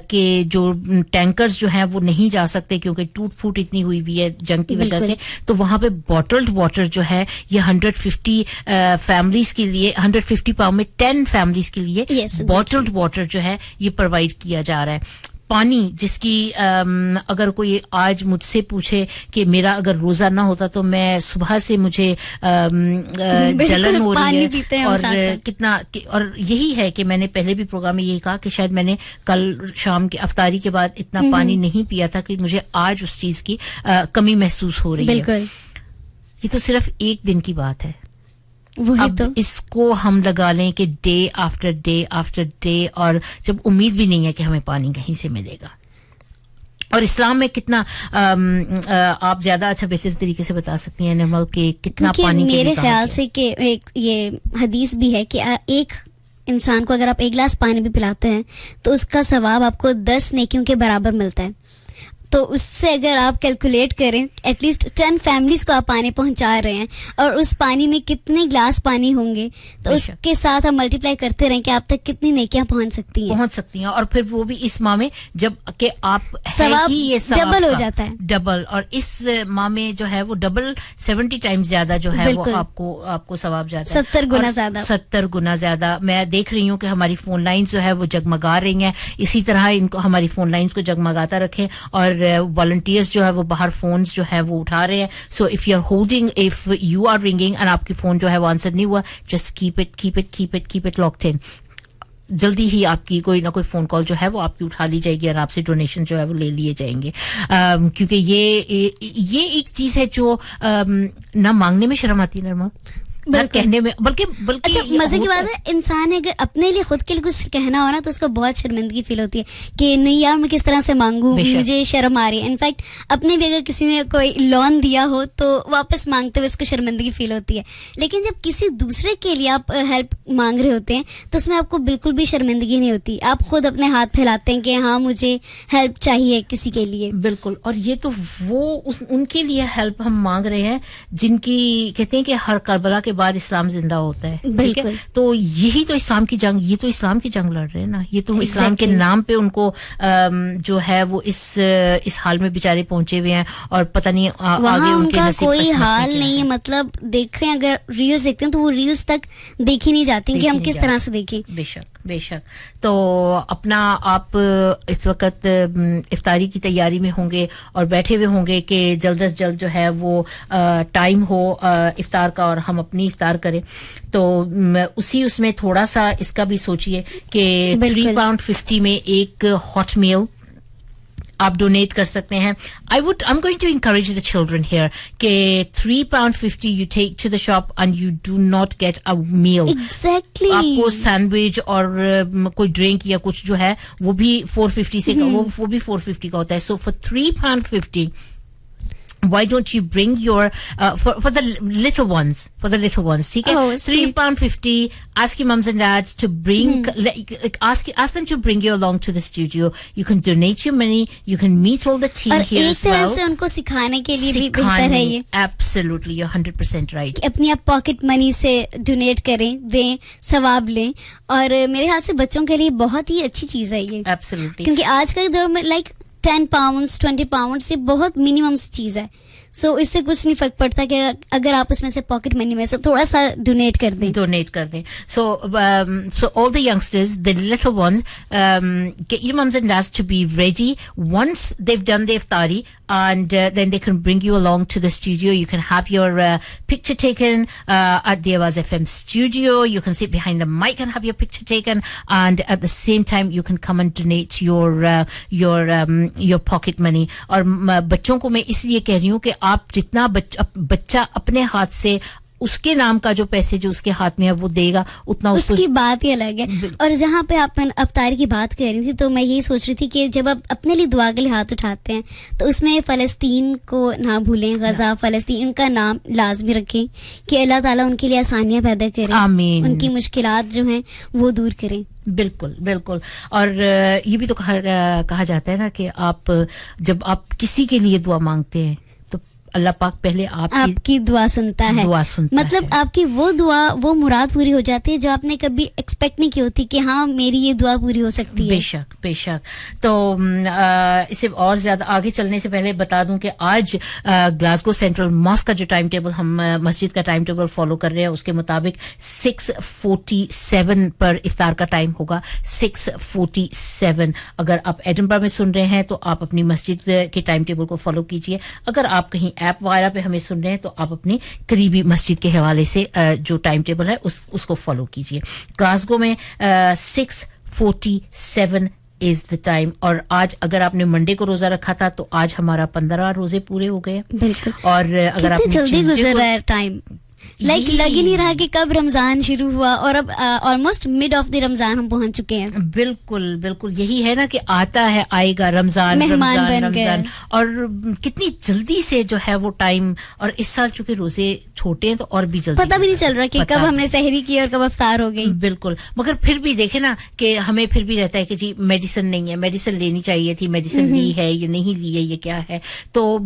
کے جو ٹینکرز جو ہیں وہ نہیں جا سکتے کیونکہ ٹوٹ پھوٹ اتنی ہوئی ہے جنگ کی وجہ سے, تو وہاں پہ بوٹلڈ واٹر جو ہے یہ 150 فیملیز کے لیے 150 پاؤنڈ میں 10 فیملیز کے لیے بوٹلڈ واٹر جو ہے یہ پرووائڈ کیا جا رہا ہے. پانی جس کی اگر کوئی آج مجھ سے پوچھے کہ میرا اگر روزہ نہ ہوتا تو میں صبح سے مجھے جلن ہو رہی ہے اور کتنا, اور یہی ہے کہ میں نے پہلے بھی پروگرام میں یہی کہا کہ شاید میں نے کل شام کی افطاری کے بعد اتنا پانی نہیں پیا تھا کہ مجھے آج اس چیز کی کمی محسوس ہو رہی ہے. یہ تو صرف ایک دن کی بات ہے. اب اس کو ہم لگا لیں کہ day after day after day, اور جب امید بھی نہیں ہے کہ ہمیں پانی کہیں سے ملے گا. اور اسلام میں کتنا آپ زیادہ اچھا بہتر طریقے سے بتا سکتی ہیں نرمل کہ کتنا پانی میرے خیال سے کہ یہ حدیث بھی ہے کہ ایک انسان کو اگر آپ ایک گلاس پانی بھی پلاتے ہیں تو اس کا ثواب آپ کو 10 نیکیوں کے برابر ملتا ہے. تو اس سے اگر آپ کیلکولیٹ کریں ایٹ لیسٹ 10 فیملیز کو آپ پانی پہنچا رہے ہیں, اور اس پانی میں کتنے گلاس پانی ہوں گے تو اس کے ساتھ آپ ملٹی پلائی کرتے رہیں کہ آپ تک کتنی نیکیاں پہنچ سکتی ہیں. اور پھر وہ بھی اس ماہ میں جب کہ آپ ثواب ڈبل ہو جاتا ہے, ڈبل, اور اس ماہ میں جو ہے وہ ڈبل 70 ٹائمز زیادہ جو ہے وہ آپ کو ثواب جاتا ہے, 70 گنا زیادہ. میں دیکھ رہی ہوں کہ ہماری فون لائنز جو ہے وہ جگمگا رہی ہیں. اسی طرح ان کو ہماری فون لائنز کو جگمگاتا رکھیں, اور والنٹیئرز جو ہے وہ باہر فونز جو ہے وہ اٹھا رہے ہیں. So if you are holding, if you are ringing اور آپ کی فون جو ہے وہ آنسر نہیں ہوا, just keep it locked in. جلدی ہی آپ کی کوئی نہ کوئی فون کال جو ہے وہ آپ کی اٹھا لی جائے گی اور آپ سے ڈونیشن جو ہے وہ لے لیے جائیں گے, کیونکہ یہ ایک چیز ہے جو نہ مانگنے میں شرم آتی ہے نرمل, کہنے میں, بلکہ اچھا مزے کی بات ہے انسان اگر اپنے لیے خود کے لیے کچھ کہنا ہو نا تو اس کو بہت شرمندگی فیل ہوتی ہے کہ نہیں یار میں کس طرح سے مانگوں, مجھے شرم آ رہی ہے. انفیکٹ اپنے بھی اگر کسی نے کوئی لون دیا ہو تو واپس مانگتے ہوئے اس کو شرمندگی فیل ہوتی ہے, لیکن جب کسی دوسرے کے لیے آپ ہیلپ مانگ رہے ہوتے ہیں تو اس میں آپ کو بالکل بھی شرمندگی نہیں ہوتی. آپ خود اپنے ہاتھ پھیلاتے ہیں کہ ہاں مجھے ہیلپ چاہیے کسی کے لیے. بالکل, اور یہ تو وہ ان کے لیے ہیلپ ہم مانگ رہے ہیں جن کی کہتے ہیں کہ ہر کربلا کے بعد اسلام زندہ ہوتا ہے. بالکل, تو یہی تو اسلام کی جنگ, یہ تو اسلام کی جنگ لڑ رہے ہیں نا. یہ تو اسلام کے نام پہ ان کو جو ہے وہ اس حال میں بیچارے پہنچے ہوئے ہیں, اور پتہ نہیں آگے ان کے نصیب کوئی حال نہیں ہے. مطلب دیکھیں اگر ریلز دیکھتے ہیں تو وہ ریلز تک دیکھی نہیں جاتی کہ ہم کس طرح سے دیکھیں. بے شک. تو اپنا آپ اس وقت افطاری کی تیاری میں ہوں گے اور بیٹھے ہوئے ہوں گے کہ جلد از جلد جو ہے وہ ٹائم ہو افطار کا اور ہم اپنی افطار کریں. تو اس میں تھوڑا سا اس کا بھی سوچئے کہ £3.50 میں ایک ہاٹ میل آپ ڈونیٹ کر سکتے ہیں. I'm going to encourage the children here کہ £3.50 you take to the shop and you do not get a meal. Exactly. آپ کو سینڈوچ اور کوئی ڈرنک یا کچھ جو ہے وہ بھی 450 سے وہ بھی 450 کا ہوتا ہے. So for £3.50 why don't you bring your for the little ones ٹھیک ہے. £3.50 ask your mums and dads to bring ask them to bring you along to the studio. You can donate your money, you can meet all the team here as well. اور ایک طرح سے ان کو سکھانے کے لیے بھی بہتر ہے یہ. Absolutely, you're 100% right. اپنی آپ پاکٹ منی سے ڈونیٹ کریں, دیں, ثواب لیں, اور میرے خیال سے بچوں کے لیے بہت ہی اچھی چیز ہے یہ. Absolutely. کیونکہ آج کے دور میں لائک 10 pounds 20 pounds یہ بہت منیمم چیز ہے. سو اس سے کچھ نہیں فرق پڑتا کہ اگر آپ اس میں سے پاکٹ منی میں سے تھوڑا سا ڈونیٹ کر دیں. So all the youngsters, the little ones, get your mums and dads to be ready once they've done the iftari, and then they can bring you along to the studio. You can have your picture taken at the Awaz FM studio. You can sit behind the mic and have your picture taken, and at the same time you can come and donate your pocket money. اور بچوں کو میں اس لیے کہہ رہی ہوں کہ آپ جتنا بچہ اپنے ہاتھ سے उसके नाम का जो पैसे जो उसके हाथ में है वो देगा उतना उसको उसकी बात ही अलग है. और जहाँ पे आप अफ्तारी की बात कर रही थी तो मैं यही सोच रही थी कि जब आप अपने लिए दुआ के लिए हाथ उठाते हैं तो उसमें फ़लस्तीन को ना भूलें, गजा फ़लस्तीन उनका नाम लाजमी रखें कि अल्लाह ताला उनके लिए आसानियाँ पैदा करें, आमीन, उनकी मुश्किलात जो हैं वो दूर करें. बिल्कुल बिल्कुल. और ये भी तो कहा जाता है ना कि आप जब आप किसी के लिए दुआ मांगते हैं तो अल्लाह पाक पहले आपकी दुआ सुनता है. मतलब है. आपकी वो दुआ, वो मुराद पूरी हो जाती है जो आपने कभी एक्सपेक्ट नहीं की होती कि हाँ मेरी ये दुआ पूरी हो सकती है. बेशक बेशक. तो इसे और ज्यादा आगे चलने से पहले बता दूं कि आज ग्लासगो सेंट्रल मॉस्क का जो टाइम टेबल हम मस्जिद का टाइम टेबल फॉलो कर रहे हैं उसके मुताबिक 6:47 पर इफ्तार का टाइम होगा. 6:47. अगर आप एडिनबरा में सुन रहे हैं तो आप अपनी मस्जिद के टाइम टेबल को फॉलो कीजिए. अगर आप कहीं ऐप वगैरह पे हमें सुन रहे हैं तो आप अपनी करीबी मस्जिद के हवाले से जो टाइम टेबल है उसको फॉलो कीजिए. ग्लासगो में 6:47 इज द टाइम. और आज अगर आपने मंडे को रोजा रखा था तो आज हमारा 15 रोजे पूरे हो गए. बिल्कुल. और अगर आपने जल्दी गुजर रहा है टाइम, लग ही नहीं रहा कि कब रमजान शुरू हुआ और अब almost mid of the Ramzan हम पहुंच चुके हैं. बिल्कुल बिल्कुल. यही है ना कि आता है आएगा रमजान, मेहमान रमजान, बन रमजान. गए. और कितनी जल्दी से जो है वो टाइम. और इस साल चूंकि रोजे छोटे हैं तो और भी जल्दी पता भी नहीं चल रहा कि कब हमने सहरी की और कब अफ्तार हो गई. बिल्कुल. मगर फिर भी देखे ना कि हमें फिर भी रहता है कि जी मेडिसिन नहीं है, मेडिसिन लेनी चाहिए थी, मेडिसिन ली है ये नहीं ली है, ये क्या है. तो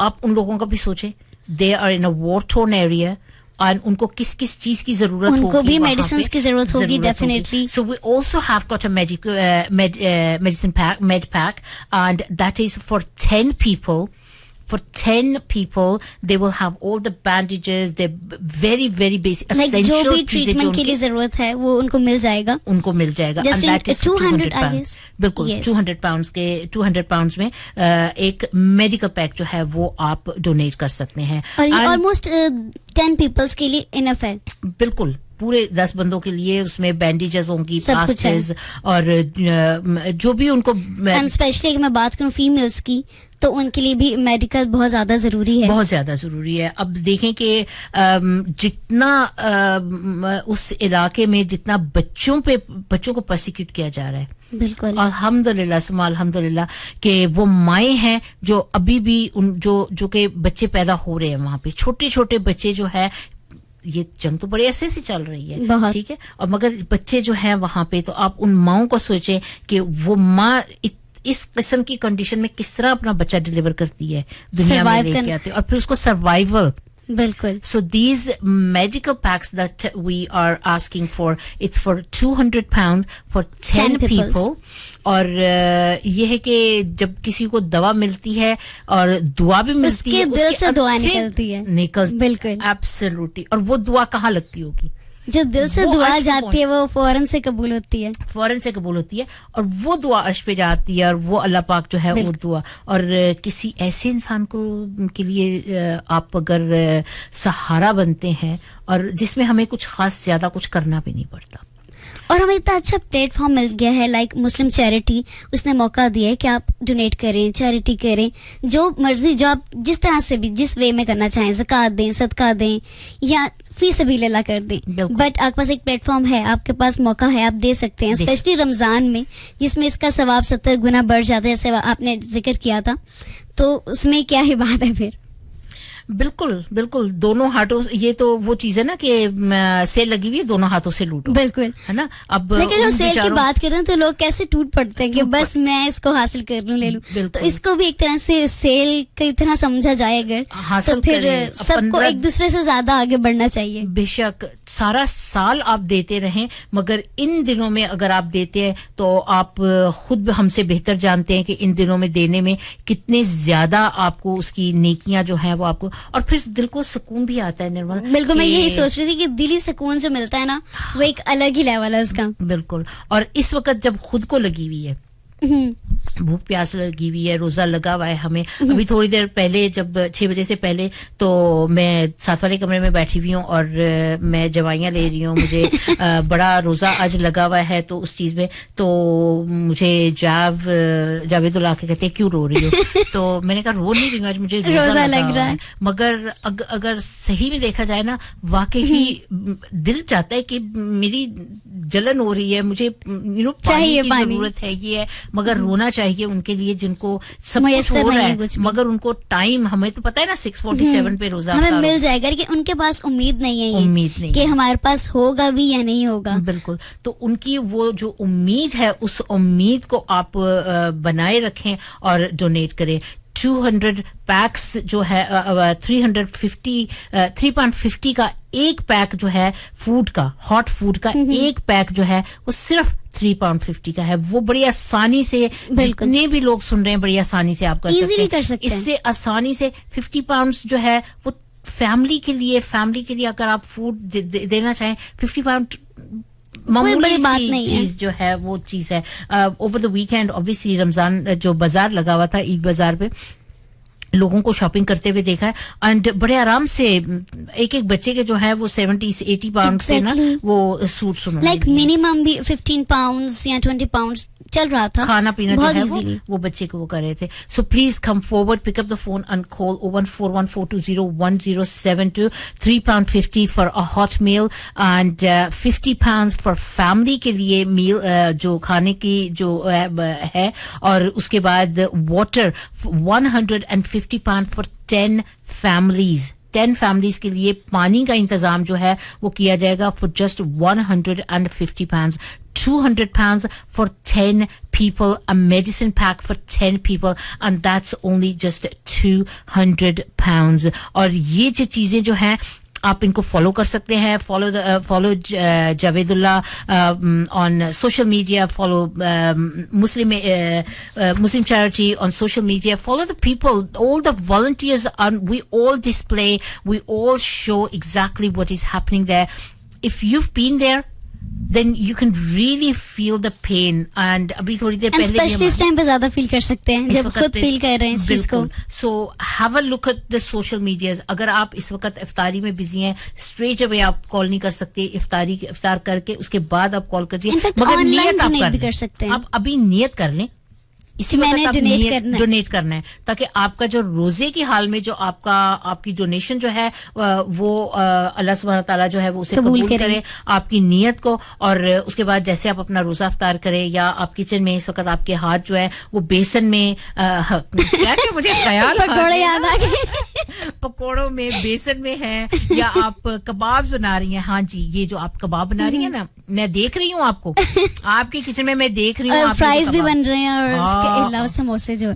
आप उन लोगों का भी सोचें, they are in a war torn area और उनको किस किस चीज की जरूरत होगी, उनको भी मेडिसिन की जरूरत होगी definitely. So we also have got a medicine pack, med pack, and that is for 10 people. For 10 people, they will have all the bandages, the very very basic essential जो भी ट्रीटमेंट के लिए जरूरत है वो उनको मिल जाएगा. And that is 200 pounds. बिल्कुल. Yes. 200 pounds में एक मेडिकल पैक जो है वो आप डोनेट कर सकते हैं. और ये ऑलमोस्ट 10 पीपल्स के लिए इनफ है. बिल्कुल. पूरे 10 बंदों के लिए उसमें बैंडेजेस होंगी, प्लास्टर्स और जो भी उनको. एंड स्पेशली अगर मैं बात करूं फीमेल्स की तो उनके लिए भी मेडिकल बहुत ज्यादा जरूरी है. बहुत ज्यादा जरूरी है. अब देखें कि जितना उस इलाके में जितना बच्चों को परसिक्यूट किया जा रहा है. बिल्कुल. अल्हम्दुलिल्लाह सुमा अल्हम्दुलिल्लाह कि वो माएँ हैं जो अभी भी जो के बच्चे पैदा हो रहे हैं वहां पे. छोटे छोटे बच्चे जो है, ये जंग तो बड़े अरसे से चल रही है, ठीक है. और मगर बच्चे जो हैं वहां पे, तो आप उन माओं को सोचें कि वो माँ इस किस्म की कंडीशन में किस तरह अपना बच्चा डिलीवर करती है, दुनिया में लेके आती है, और फिर उसको सर्वाइवल. बिल्कुल. So these medical packs that we are asking for, it's for 200 pounds for 10 people. और ये है कि जब किसी को दवा मिलती है और दुआ भी मिलती है, उसके दिल से दुआ निकलती है. बिल्कुल. एब्सोल्युटली. और वो दुआ कहाँ लगती होगी? जो दिल से दुआ जाती है वो फौरन से कबूल होती है. और वो दुआ अर्श पे जाती है और वो अल्लाह पाक जो है वो दुआ. और किसी ऐसे इंसान को के लिए आप अगर सहारा बनते हैं और जिसमें हमें कुछ खास ज्यादा कुछ करना भी नहीं पड़ता. और हमें इतना अच्छा प्लेटफॉर्म मिल गया है, लाइक मुस्लिम चैरिटी, उसने मौका दिया है कि आप डोनेट करें, चैरिटी करें, जो मर्जी, जो आप जिस तरह से भी जिस वे में करना चाहें, ज़कात दें, सदका दें या फी सबीलिल्लाह कर दें. बट आपके पास एक प्लेटफॉर्म है, आपके पास मौका है, आप दे सकते हैं. स्पेशली रमजान में जिसमें इसका सवाब 70 गुना बढ़ जाता है, जैसे आपने जिक्र किया था, तो उसमें क्या ही बात है फिर. बिल्कुल बिल्कुल. दोनों हाथों, ये तो वो चीज है ना कि सेल लगी हुई है, दोनों हाथों से लूटो. बिल्कुल है ना. अब लेकिन जब सेल की बात करते हैं तो लोग कैसे टूट पड़ते हैं कि बस मैं इसको हासिल कर लूं, ले लूं. तो इसको भी एक तरह से सेल की तरह समझा जाए अगर, तो फिर सबको एक दूसरे से ज्यादा आगे बढ़ना चाहिए. बेशक सारा साल आप देते रहें, मगर इन दिनों में अगर आप देते हैं तो आप खुद हमसे बेहतर जानते हैं कि इन दिनों में देने में कितने ज्यादा आपको उसकी नेकियां जो है वो आपको, और फिर दिल को सुकून भी आता है. निर्मल, बिल्कुल. मैं यही सोच रही थी कि दिली सुकून जो मिलता है ना, वो एक अलग ही लेवल है उसका. बिल्कुल. और इस वक्त जब खुद को लगी हुई है भूख प्यास लगी हुई है, रोजा लगा हुआ है हमें. अभी थोड़ी देर पहले जब 6 बजे से पहले तो मैं साथ वाले कमरे में बैठी हुई हूँ और मैं दवाइयाँ ले रही हूँ. मुझे बड़ा रोजा आज लगा हुआ है तो उस चीज में तो मुझे जावेदुल्लाह के कहते हैं क्यों रो रही हो. तो मैंने कहा रो नहीं रही हूँ, आज मुझे रोजा लग रहा है. मगर अगर सही में देखा जाए ना, वाकई ही दिल चाहता है कि मेरी जलन हो रही है, मुझे पानी की जरूरत है, ये है. मगर रोना चाहिए उनके लिए जिनको सब कुछ हो रहा है, मगर उनको टाइम, हमें तो पता है ना 6:47 पे रोजा हमें मिल जाएगा, लेकिन उनके पास उम्मीद नहीं है, उम्मीद नहीं कि हमारे पास होगा भी या नहीं होगा. बिल्कुल. तो उनकी वो जो उम्मीद है, उस उम्मीद को आप बनाए रखें और डोनेट करें. 200 पैक्स जो है 350 का एक पैक जो है फूड का, हॉट फूड का एक पैक जो है वो सिर्फ £3.50 का है. वो बड़ी आसानी से, जितने भी लोग सुन रहे हैं, बड़ी आसानी से आप कर सकते हैं. इससे आसानी से 50 पाउंड जो है वो फैमिली के लिए अगर आप फूड देना चाहें, 50 पाउंड मामूली सी चीज जो है वो चीज है. Over the weekend obviously Ramzan जो बाजार लगा हुआ था, ईद बाजार पे लोगों को शॉपिंग करते हुए देखा है. एंड बड़े आराम से एक बच्चे के जो है वो 70-80 पाउंड से ना वो सूट सुनो, लाइक मिनिमम भी 15 पाउंड या 20 पाउंड चल रहा था. खाना पीना जो है वो बच्चे को वो कर रहे थे. So please come forward, pick up the phone and call 01414201072. £3.50 for a hot meal and £50 for family के लिए मील जो खाने की जो है. और उसके बाद वाटर £150 फॉर 10 फैमिलीज. 10 फैमिलीज के लिए पानी का इंतजाम जो है वो किया जाएगा for just £150. £200 for 10 people, a medicine pack for 10 people, and that's only just £200. और ये जो चीजें जो हैं आप इनको फॉलो कर सकते हैं. Follow Javedullah on social media, follow Muslim charity on social media, follow the people, all the volunteers, we all display, we all show exactly what is happening there. If you have been there then you can really feel the pain. And अभी थोड़ी देर पहले especially इस time पे ज्यादा feel कर सकते हैं जब खुद फील कर रहे हैं इस चीज को. So have a look at the social medias. अगर आप इस वक्त इफ्तारी में बिजी हैं, straight away आप कॉल नहीं कर सकते. इफ्तार करके उसके बाद आप कॉल करिए, मगर नियत आप कर सकते हैं. आप अभी नियत कर लें, इसी वक्त आप डोनेट करना है, ताकि आपका जो रोजे की हाल में जो आपकी डोनेशन जो है वो अल्लाह सुब्हान तआला जो है वो उसे कबूल करे आपकी नियत को. और उसके बाद जैसे आप अपना रोजा इफ्तार करें, या आप किचन में इस वक्त आपके हाथ जो है वो बेसन में क्या मुझे ख्याल पकौड़े याद आ गए, पकौड़ों में बेसन में है, या आप कबाब बना रही हैं. हाँ जी, ये जो आप कबाब बना रही हैं ना, मैं देख रही हूँ आपको, आपके किचन में मैं देख रही हूँ. फ्राइज भी बन रहे हैं और अलावा समोसे जो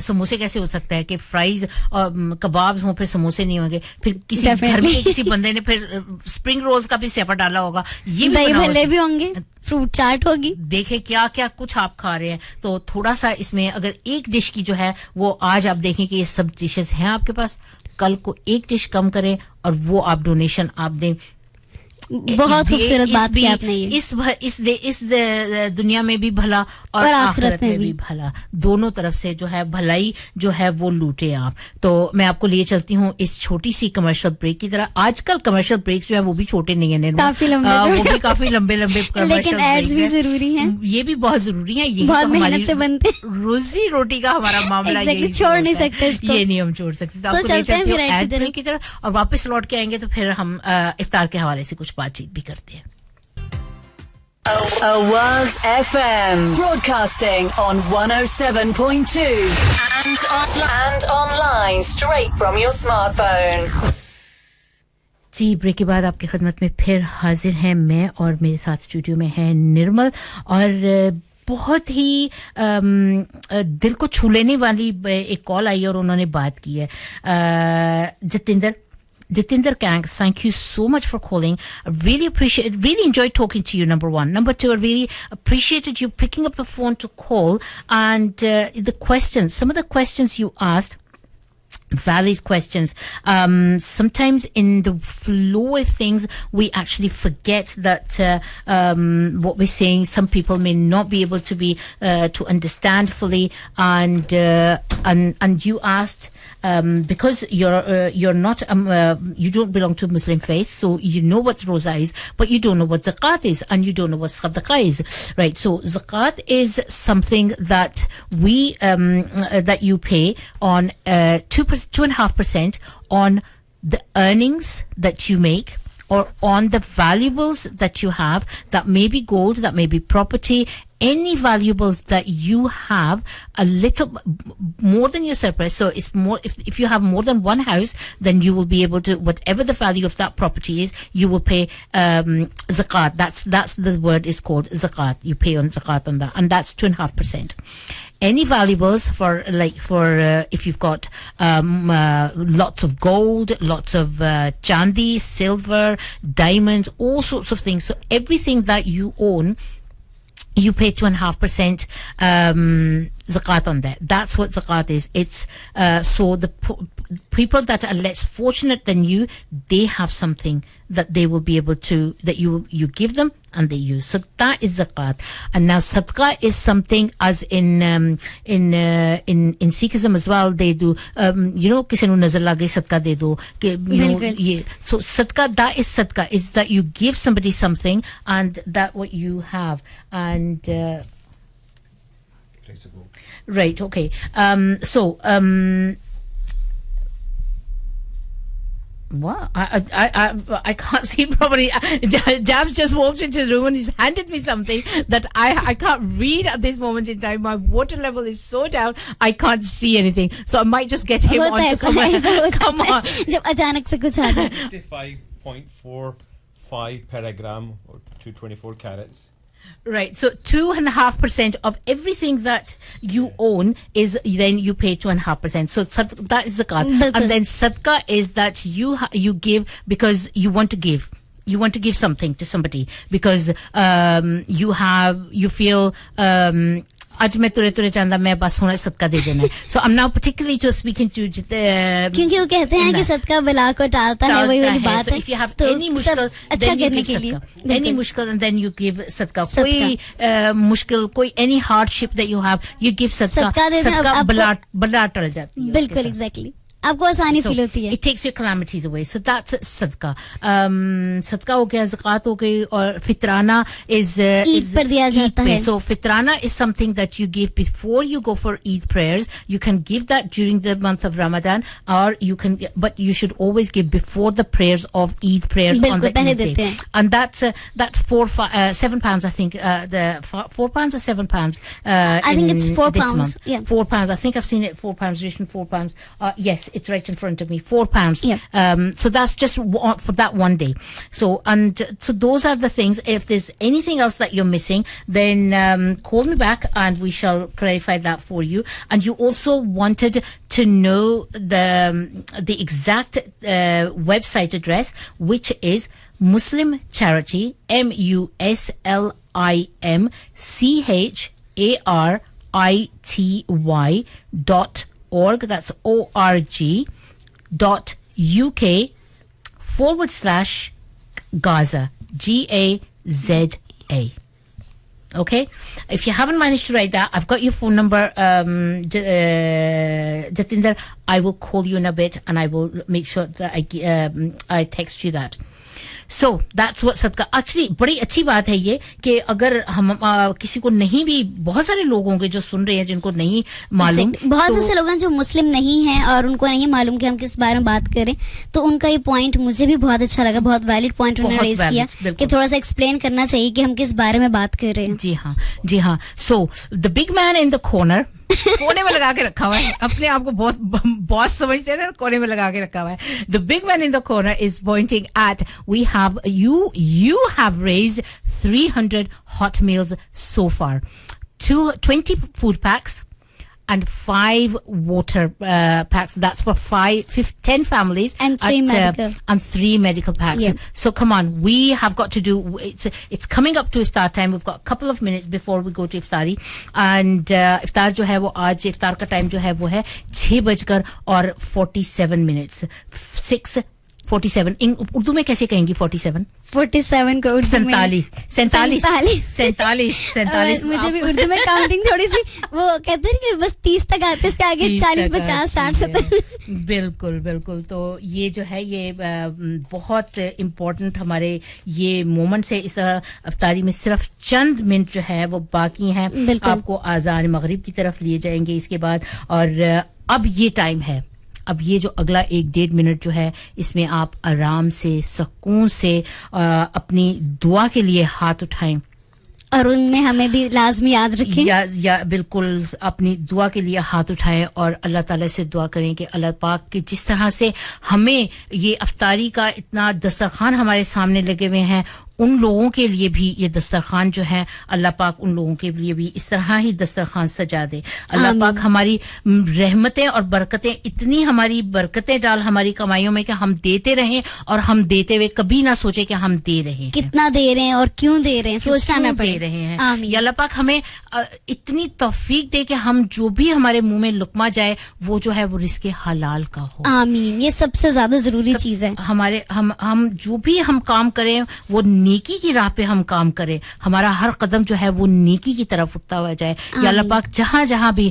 समोसे कैसे हो सकता है कि फ्राइज और कबाब हो फिर समोसे नहीं होंगे. फिर किसी घर में किसी बंदे ने फिर स्प्रिंग रोल्स का भी स्यापा डाला होगा. ये दही भल्ले भी होंगे, फ्रूट चाट होगी. देखे क्या क्या कुछ आप खा रहे हैं. तो थोड़ा सा इसमें अगर एक डिश की जो है वो आज आप देखें कि ये सब डिशेस हैं आपके पास, कल को एक डिश कम करें और वो आप डोनेशन आप दें. बहुत खूबसूरत बात की आपने ये. इस दुनिया में भी भला और आखिरत में भी भला, दोनों तरफ से जो है भलाई जो है वो लूटे आप. तो मैं आपको लिए चलती हूँ इस छोटी सी कमर्शियल ब्रेक की तरह. आजकल कमर्शियल ब्रेक्स जो है वो भी छोटे नहीं है, काफी लंबे, वो भी काफी लंबे लेकिन एड्स भी जरूरी हैं. ये भी बहुत जरूरी है. ये बहुत मेहनत से बनते हैं. रोजी रोटी का हमारा मामला यही छोड़ नहीं सकते इसको. ये नहीं हम छोड़ सकते. तो आपको लिए चलती हूँ एड ब्रेक की तरह, और वापस लौट के आएंगे तो फिर हम इफ्तार के हवाले से कुछ बातचीत भी करते हैं. Awaz FM, broadcasting on 107.2 and online straight from your smartphone. जी, ब्रेक के बाद आपकी खिदमत में फिर हाजिर हैं मैं, और मेरे साथ स्टूडियो में है निर्मल. और बहुत ही दिल को छू लेने वाली एक कॉल आई और उन्होंने बात की है. Jatinder Kang, thank you so much for calling. I really enjoyed talking to you, number one. Number two, I really appreciated you picking up the phone to call, and some of the questions you asked, valid questions. Sometimes in the flow of things, we actually forget that what we're saying, some people may not be able to be to understand fully. And you asked because you're not you don't belong to Muslim faith, so you know what roza is, but you don't know what zakat is, and you don't know what sadaqah is, right? So zakat is something that we that you pay on 2.5% on the earnings that you make, or on the valuables that you have, that may be gold, that may be property, any valuables that you have a little more than your surplus. So it's more, if you have more than one house, then you will be able to, whatever the value of that property is, you will pay zakat. That's the word is called zakat. You pay on zakat on that, and that's 2.5%. Any valuables for if you've got lots of gold, lots of chandi, silver, diamonds, all sorts of things. So everything that you own, you pay 2.5% zakat on that. That's what zakat is. It's so the people that are less fortunate than you, they have something that they will be able to, that you give them and they use. So that is zakat. And now sadaqah is something, as in Sikhism as well, they do kisi nu nazar lag gayi sadaqah de do, so sadaqah, that is sadaqah, is that you give somebody something and that what you have. And right, okay. What? I can't see properly. Jabs just walked into the room and he's handed me something that I can't read at this moment in time. My water level is so down, I can't see anything. So I might just get him on to come on. जब अचानक से कुछ आ जाए. 55.45 paragram or 224 carats. Right, so 2.5% of everything that you own is, then you pay 2.5%. So that is zakat. And then sadaqah is that you give because you want to give. You want to give something to somebody because you feel आज मैं तुरे तुरे चांदा मैं बस होना सदका दे देना है. So I'm now particularly just speaking to क्योंकि वो कहते हैं कि सदका बला को टालता है, वही वाली बात है. So if you have any मुश्किल, अच्छा करने के लिए, any मुश्किल, and then you give सदका. कोई मुश्किल, कोई any hardship that you have, you give सदका. सदका बला टल जाती है. बिल्कुल, exactly. आपको आसानी फील होती है. It takes your calamities away. So that's sadaqah. Sadaqah हो गया, zakat हो गई, और fitrana is Eid पर दिया जाता है. So fitrana is something that you give before you go for Eid prayers. You can give that during the month of Ramadan, or you can, but you should always give before the prayers of Eid prayers on the Eid day. And that's £7, I think. The £4 or £7. I think it's £4. Yeah. £4. I think I've seen it £4 written £4. Yes. It's right in front of me. £4. Yeah. So that's just for that one day. So those are the things. If there's anything else that you're missing, then call me back and we shall clarify that for you. And you also wanted to know the exact website address, which is Muslim Charity, muslimcharity.org. That's org.uk/Gaza, GAZA. Okay, if you haven't managed to write that, I've got your phone number, Jatinder. I will call you in a bit and I will make sure that I text you that. So that's what sadaqah. Actually बड़ी अच्छी बात है ये कि अगर हम किसी को नहीं भी, बहुत सारे लोग होंगे जो सुन रहे हैं जिनको नहीं मालूम, बहुत से लोग हैं जो मुस्लिम नहीं हैं और उनको नहीं मालूम कि हम किस बारे में बात करें. तो उनका ये पॉइंट मुझे भी बहुत अच्छा लगा, बहुत वैलिड पॉइंट उन्होंने रेज किया कि थोड़ा सा एक्सप्लेन करना चाहिए कि हम किस बारे में बात कर रहे हैं. जी हाँ. So the big man in the corner, कोने में लगा के रखा हुआ है, अपने आप को बहुत बॉस समझते हैं ना, कोने में लगा के रखा हुआ है. The big man in the corner is pointing at, we have you have raised 300 hot meals so far, 20 food packs, and 5 water packs. That's for 10 families And 3 medical. and 3 medical packs. Yeah. So come on, we have got to do. It's coming up to iftar time. We've got a couple of minutes before we go to iftari, and iftar jo hai wo aaj iftar ka time jo hai wo hai 6:47. 6:47 in urdu mein kaise kahengi 47 47 को उर्दू में 47 मुझे भी उर्दू में counting थोड़ी सी वो कहते हैं कि बस 30 तक आते इसके आगे 40 50 60 70 बिल्कुल तो ये जो है ये बहुत इम्पोर्टेंट हमारे ये मोमेंट्स है इस इफ्तारी में सिर्फ चंद मिनट जो है वो बाकी हैं आपको आज़ान मगरिब की तरफ लिए जाएंगे इसके बाद और अब ये टाइम है अब ये जो अगला 1-1.5 मिनट जो है इसमें आप आराम से सुकून से अपनी दुआ के लिए हाथ उठाएं और उनमें हमें भी लाजमी याद रखें या बिल्कुल अपनी दुआ के लिए हाथ उठाएं और अल्लाह ताला से दुआ करें कि अल्लाह पाक की जिस तरह से हमें ये इफ्तारी का इतना दस्तरखान हमारे सामने लगे हुए हैं उन लोगों के लिए भी ये दस्तरखान जो है अल्लाह पाक उन लोगों के लिए भी इस तरह ही दस्तरखान सजा दे अल्लाह पाक हमारी रहमतें और बरकतें इतनी हमारी बरकतें डाल हमारी कमाइयों में कि हम देते रहें और हम देते हुए कभी ना सोचे कि हम दे रहे हैं कितना दे रहे हैं और क्यों दे रहे हैं सोचना ना पड़े रहे हैं या अल्लाह पाक हमें इतनी तौफीक दे कि हम जो भी हमारे मुंह में लुकमा जाए वो जो है वो रिज़्क़ हलाल का हो आमीन ये सबसे ज्यादा जरूरी चीज है हमारे हम जो भी हम काम करें वो नेकी की राह पे हम काम करें हमारा हर कदम जो है वो नेकी की तरफ उठता हुआ जाए या अल्लाह पाक जहां भी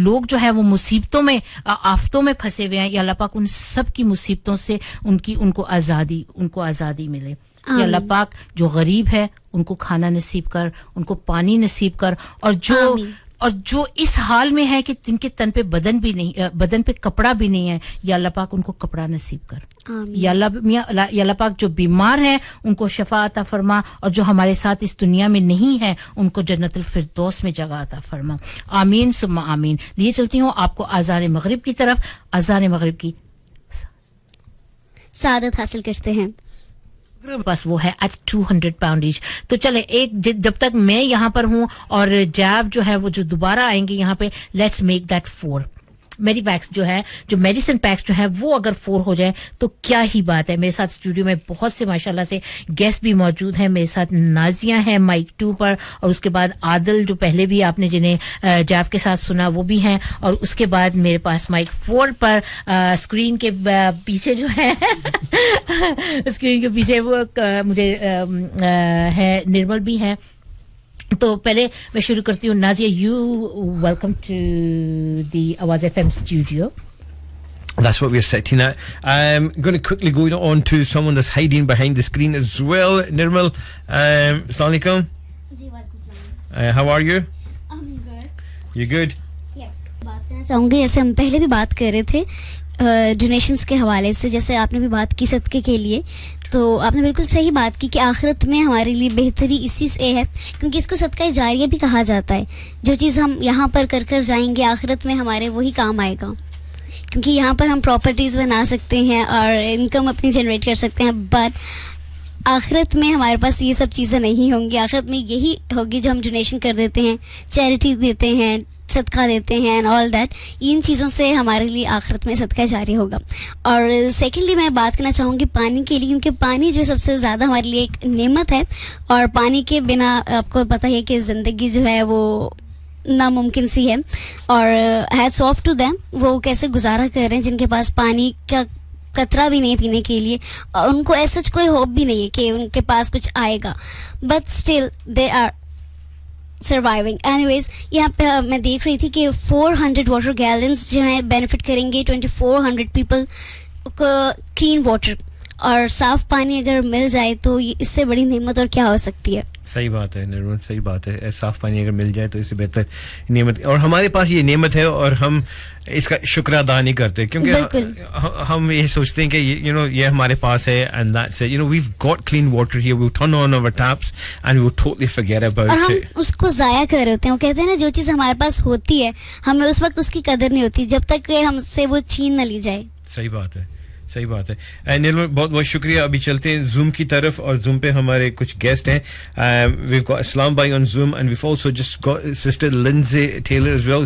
लोग जो है वो मुसीबतों में आफतों में फंसे हुए हैं या अल्लाह पाक उन सब की मुसीबतों से उनको आजादी मिले या अल्लाह पाक जो गरीब है उनको खाना नसीब कर उनको पानी नसीब कर और जो इस हाल में है कि जिनके तन पे बदन पे कपड़ा भी नहीं है या अल्लाह पाक उनको कपड़ा नसीब कर या अल्लाह पाक जो बीमार हैं उनको शफा अता फरमा और जो हमारे साथ इस दुनिया में नहीं है उनको जन्नतुल फिरदौस में जगह अता फरमा आमीन सुम्मा आमीन लिए चलती हूँ आपको आज़ान मगरिब की तरफ आज़ान मगरिब की सादत हासिल करते हैं बस वो है at 200 pound each तो चले एक जब तक मैं यहाँ पर हूँ और जैब जो है वो जो दोबारा आएंगे यहाँ पे let's make that 4 medi packs जो है जो मेडिसिन पैक्स जो है वो अगर 4 हो जाए तो क्या ही बात है मेरे साथ स्टूडियो में बहुत से माशाल्लाह से गेस्ट भी मौजूद हैं मेरे साथ नाजिया है माइक 2 पर और उसके बाद आदिल जो पहले भी आपने जिन्हें जैब के साथ सुना वो भी हैं और उसके बाद मेरे पास माइक 4 पर स्क्रीन के पीछे जो है स्क्रीन के पीछे वो मुझे है निर्मल भी हैं तो पहले मैं शुरू करती हूँ Nazia you welcome to the Awaaz FM studio That's what we're sitting at. I'm going to quickly go on to someone that's hiding behind the screen as well. Nirmal, Assalamu alaikum. How are you? I'm good. You good? Yeah. बात करना चाहूँगी जैसे हम पहले भी बात कर रहे थे डोनेशंस के हवाले से जैसे आपने भी बात की सदके के लिए तो आपने बिल्कुल सही बात की कि आखिरत में हमारे लिए बेहतरी इसी से है क्योंकि इसको सदका जारिया भी कहा जाता है जो चीज़ हम यहाँ पर कर जाएंगे आखिरत में हमारे वही काम आएगा क्योंकि यहाँ पर हम प्रॉपर्टीज़ बना सकते हैं और इनकम अपनी जनरेट कर सकते हैं बट आखिरत में हमारे पास ये सब चीज़ें नहीं होंगी आखिरत में यही होगी जो हम डोनेशन कर देते हैं चैरिटी देते हैं सदका देते हैं एंड ऑल दैट इन चीज़ों से हमारे लिए आखिरत में सदका जारी होगा और सेकेंडली मैं बात करना चाहूँगी पानी के लिए क्योंकि पानी जो सबसे ज़्यादा हमारे लिए एक नेमत है और पानी के बिना आपको पता है कि ज़िंदगी जो है वो नामुमकिन सी है और हैट्स ऑफ टू देम वो कैसे गुजारा कर रहे हैं जिनके पास पानी का कतरा भी नहीं पीने के लिए और उनको ऐसा कोई होप भी नहीं है कि उनके पास कुछ आएगा but still they are surviving anyways यहाँ पे मैं देख रही थी कि 400 वाटर गैलन्स जो हैं बेनिफिट करेंगे 2400 पीपल को क्लीन वाटर और साफ पानी अगर मिल जाए तो इससे बड़ी नेमत और क्या हो सकती है सही बात है निर्मल सही बात है साफ पानी अगर मिल जाए तो इससे बेहतर नेमत और हमारे पास ये नेमत है और हम इसका शुक्र अदा नहीं करते क्योंकि हम ये सोचते हैं कि ये हमारे पास है and that's it we've got clean water here we turn on our taps and we totally forget about it और हम उसको जाया कर रहे होते हैं वो कहते हैं ना जो चीज़ हमारे पास होती है हमें उस वक्त उसकी कदर नहीं होती जब तक हमसे वो छीन न ली जाए सही बात है निर्मल बहुत बहुत शुक्रिया अभी चलते हैं जूम की तरफ और जूम पे हमारे कुछ गेस्ट हैं we've got Islam bhai on Zoom and we've also just got sister Lindsay Taylor as well